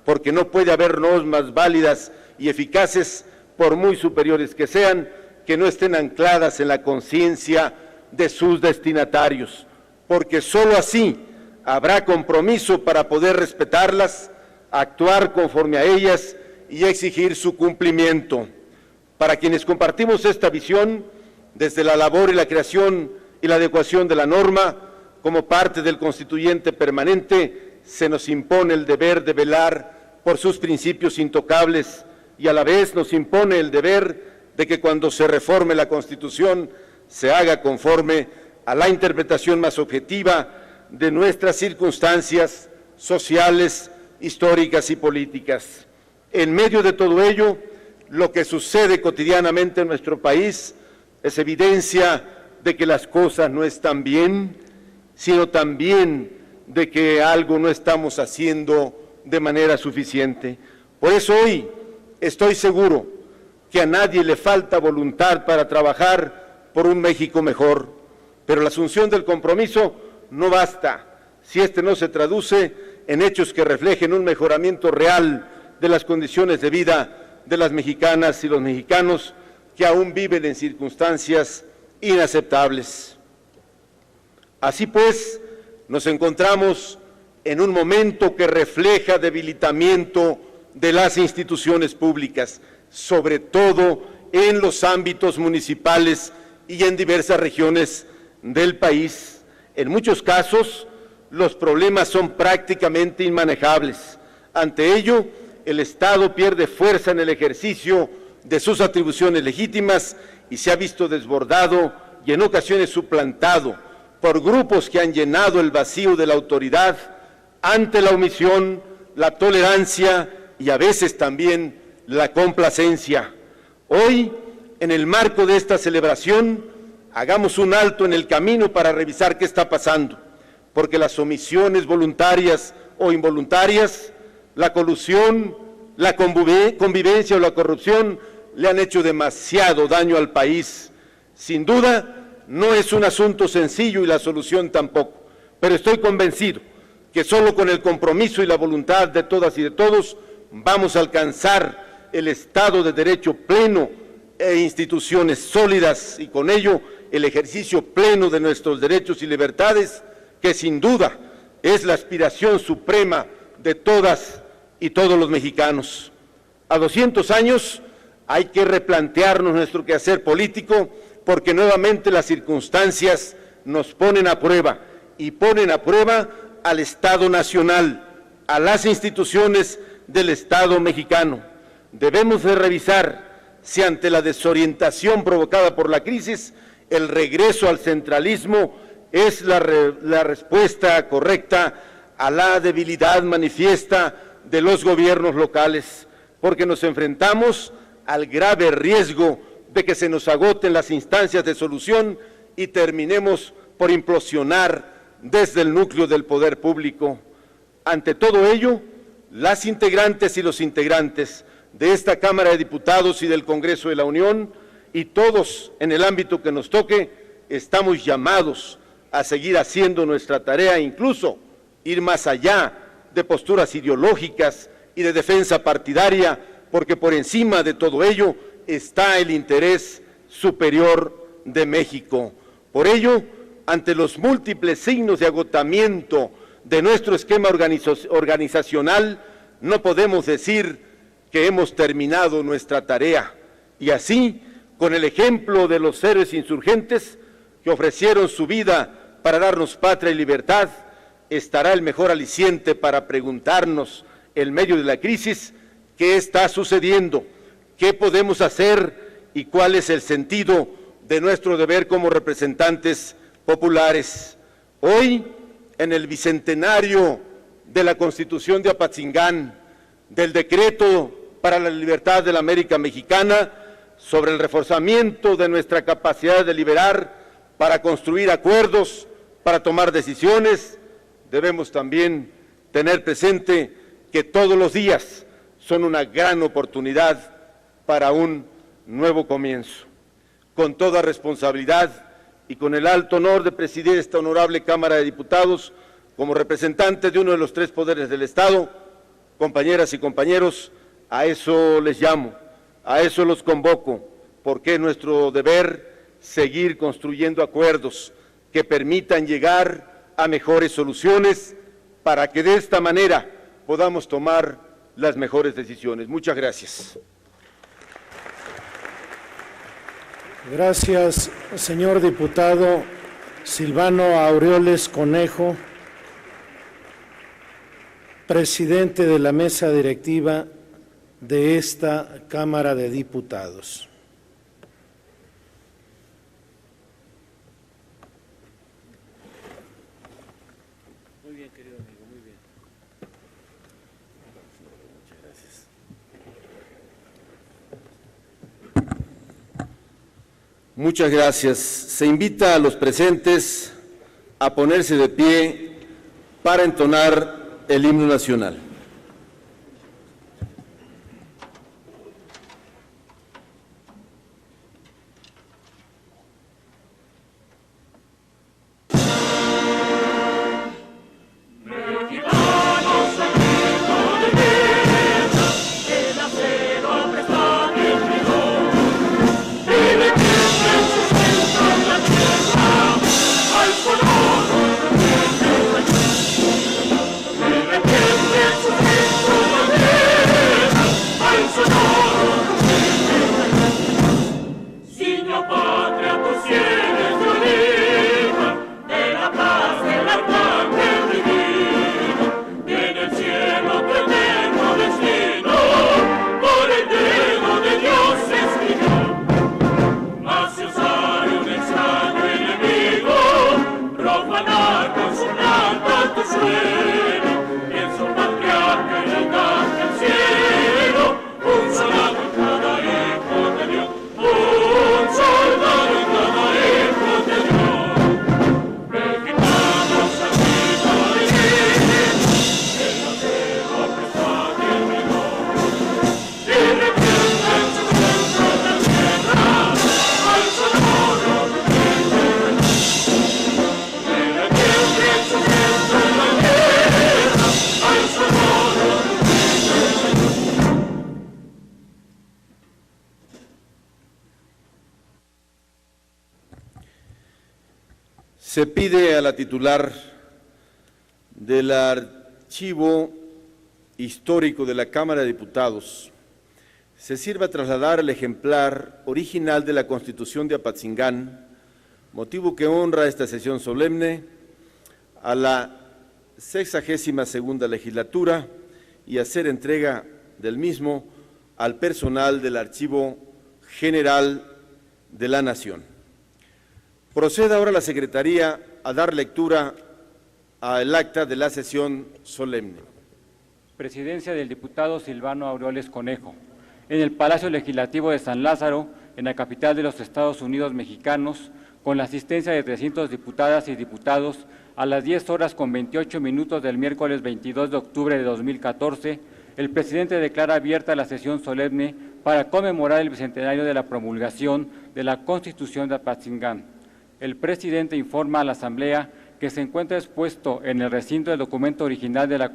porque no puede haber normas válidas y eficaces, por muy superiores que sean, que no estén ancladas en la conciencia de sus destinatarios, porque sólo así habrá compromiso para poder respetarlas, actuar conforme a ellas y exigir su cumplimiento. Para quienes compartimos esta visión, desde la labor y la creación y la adecuación de la norma, como parte del constituyente permanente, se nos impone el deber de velar por sus principios intocables y a la vez nos impone el deber de que cuando se reforme la Constitución se haga conforme a la interpretación más objetiva de nuestras circunstancias sociales, históricas y políticas. En medio de todo ello, lo que sucede cotidianamente en nuestro país es evidencia de que las cosas no están bien, sino también de que algo no estamos haciendo de manera suficiente. Por eso hoy estoy seguro que a nadie le falta voluntad para trabajar por un México mejor, pero la asunción del compromiso no basta si este no se traduce en hechos que reflejen un mejoramiento real de las condiciones de vida de las mexicanas y los mexicanos que aún viven en circunstancias inaceptables. Así pues, nos encontramos en un momento que refleja debilitamiento de las instituciones públicas, sobre todo en los ámbitos municipales y en diversas regiones del país. En muchos casos, los problemas son prácticamente inmanejables. Ante ello, el Estado pierde fuerza en el ejercicio de sus atribuciones legítimas y se ha visto desbordado y en ocasiones suplantado por grupos que han llenado el vacío de la autoridad ante la omisión, la tolerancia y a veces también la complacencia. Hoy, en el marco de esta celebración, hagamos un alto en el camino para revisar qué está pasando, porque las omisiones voluntarias o involuntarias, la colusión, la convivencia o la corrupción le han hecho demasiado daño al país. Sin duda, no es un asunto sencillo y la solución tampoco, pero estoy convencido que solo con el compromiso y la voluntad de todas y de todos vamos a alcanzar el Estado de Derecho pleno e instituciones sólidas y con ello el ejercicio pleno de nuestros derechos y libertades, que sin duda es la aspiración suprema de todas y todos los mexicanos. A 200 años hay que replantearnos nuestro quehacer político porque nuevamente las circunstancias nos ponen a prueba y ponen a prueba al Estado nacional, a las instituciones del Estado mexicano. Debemos de revisar si ante la desorientación provocada por la crisis, el regreso al centralismo es la respuesta correcta a la debilidad manifiesta de los gobiernos locales, porque nos enfrentamos al grave riesgo de que se nos agoten las instancias de solución y terminemos por implosionar desde el núcleo del poder público. Ante todo ello, las integrantes y los integrantes de esta Cámara de Diputados y del Congreso de la Unión, y todos en el ámbito que nos toque, estamos llamados a seguir haciendo nuestra tarea, incluso ir más allá de posturas ideológicas y de defensa partidaria, porque por encima de todo ello está el interés superior de México. Por ello, ante los múltiples signos de agotamiento de nuestro esquema organizacional, no podemos decir que hemos terminado nuestra tarea. Y así, con el ejemplo de los héroes insurgentes que ofrecieron su vida para darnos patria y libertad, estará el mejor aliciente para preguntarnos, en medio de la crisis, qué está sucediendo, qué podemos hacer y cuál es el sentido de nuestro deber como representantes populares. Hoy, en el bicentenario de la Constitución de Apatzingán, del decreto para la libertad de la América Mexicana, sobre el reforzamiento de nuestra capacidad de deliberar para construir acuerdos, para tomar decisiones, debemos también tener presente que todos los días son una gran oportunidad para un nuevo comienzo. Con toda responsabilidad y con el alto honor de presidir esta honorable Cámara de Diputados, como representante de uno de los tres poderes del Estado, compañeras y compañeros, a eso les llamo, a eso los convoco, porque es nuestro deber seguir construyendo acuerdos que permitan llegar a mejores soluciones para que de esta manera podamos tomar las mejores decisiones. Muchas gracias. Gracias, señor diputado Silvano Aureoles Conejo, presidente de la mesa directiva de esta Cámara de Diputados. Muy bien, querido amigo, muy bien. Muchas gracias. Muchas gracias. Se invita a los presentes a ponerse de pie para entonar el himno nacional. Se pide a la titular del Archivo Histórico de la Cámara de Diputados se sirva trasladar el ejemplar original de la Constitución de Apatzingán, motivo que honra esta sesión solemne a la 62ª legislatura y hacer entrega del mismo al personal del Archivo General de la Nación. Proceda ahora la Secretaría a dar lectura al acta de la sesión solemne. Presidencia del diputado Silvano Aureoles Conejo. En el Palacio Legislativo de San Lázaro, en la capital de los Estados Unidos mexicanos, con la asistencia de 300 diputadas y diputados, a las 10:28 del miércoles 22 de octubre de 2014, el presidente declara abierta la sesión solemne para conmemorar el bicentenario de la promulgación de la Constitución de Apatzingán. El presidente informa a la Asamblea que se encuentra expuesto en el recinto del documento original de la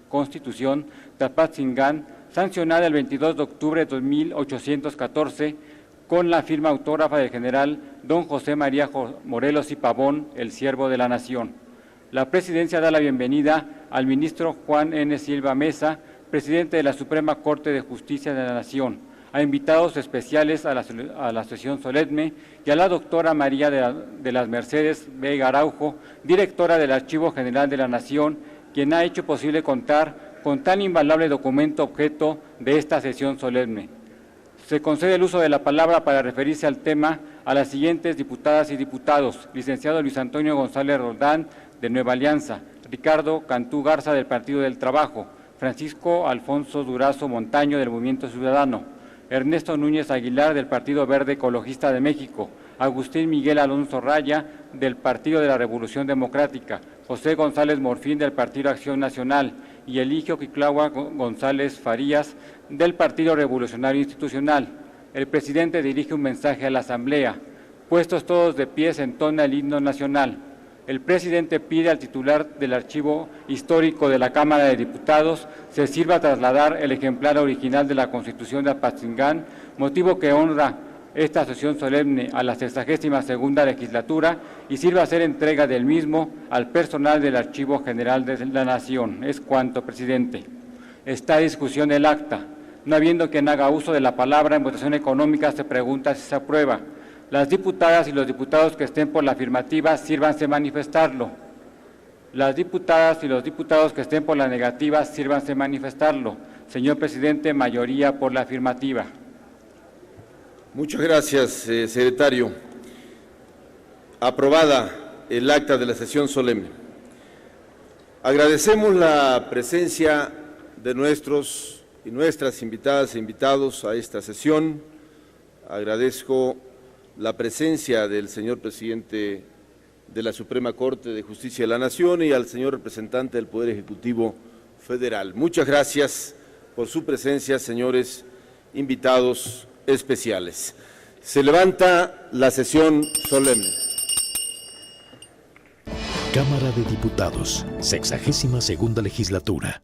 Constitución de Apatzingán, sancionada el 22 de octubre de 1814, con la firma autógrafa del general don José María Morelos y Pavón, el siervo de la Nación. La presidencia da la bienvenida al ministro Juan N. Silva Mesa, presidente de la Suprema Corte de Justicia de la Nación, a invitados especiales a la sesión solemne y a la doctora María de las Mercedes Vega Araujo, directora del Archivo General de la Nación, quien ha hecho posible contar con tan invaluable documento objeto de esta sesión solemne. Se concede el uso de la palabra para referirse al tema a las siguientes diputadas y diputados: licenciado Luis Antonio González Roldán, de Nueva Alianza; Ricardo Cantú Garza, del Partido del Trabajo; Francisco Alfonso Durazo Montaño, del Movimiento Ciudadano; Ernesto Núñez Aguilar, del Partido Verde Ecologista de México; Agustín Miguel Alonso Raya, del Partido de la Revolución Democrática; José González Morfín, del Partido Acción Nacional; y Eligio Quiclahua González Farías, del Partido Revolucionario Institucional. El presidente dirige un mensaje a la Asamblea. Puestos todos de pie, se entona el himno nacional. El presidente pide al titular del Archivo Histórico de la Cámara de Diputados se sirva trasladar el ejemplar original de la Constitución de Apatzingán, motivo que honra esta sesión solemne a la 62ª legislatura, y sirva a hacer entrega del mismo al personal del Archivo General de la Nación. Es cuanto, presidente. Está a discusión el acta. No habiendo quien haga uso de la palabra en votación económica, se pregunta si se aprueba. Las diputadas y los diputados que estén por la afirmativa, sírvanse manifestarlo. Las diputadas y los diputados que estén por la negativa, sírvanse manifestarlo. Señor presidente, mayoría por la afirmativa. Muchas gracias, secretario. Aprobada el acta de la sesión solemne. Agradecemos la presencia de nuestros y nuestras invitadas e invitados a esta sesión. Agradezco la presencia del señor presidente de la Suprema Corte de Justicia de la Nación y al señor representante del Poder Ejecutivo Federal. Muchas gracias por su presencia, señores invitados especiales. Se levanta la sesión solemne. Cámara de Diputados, 62ª legislatura.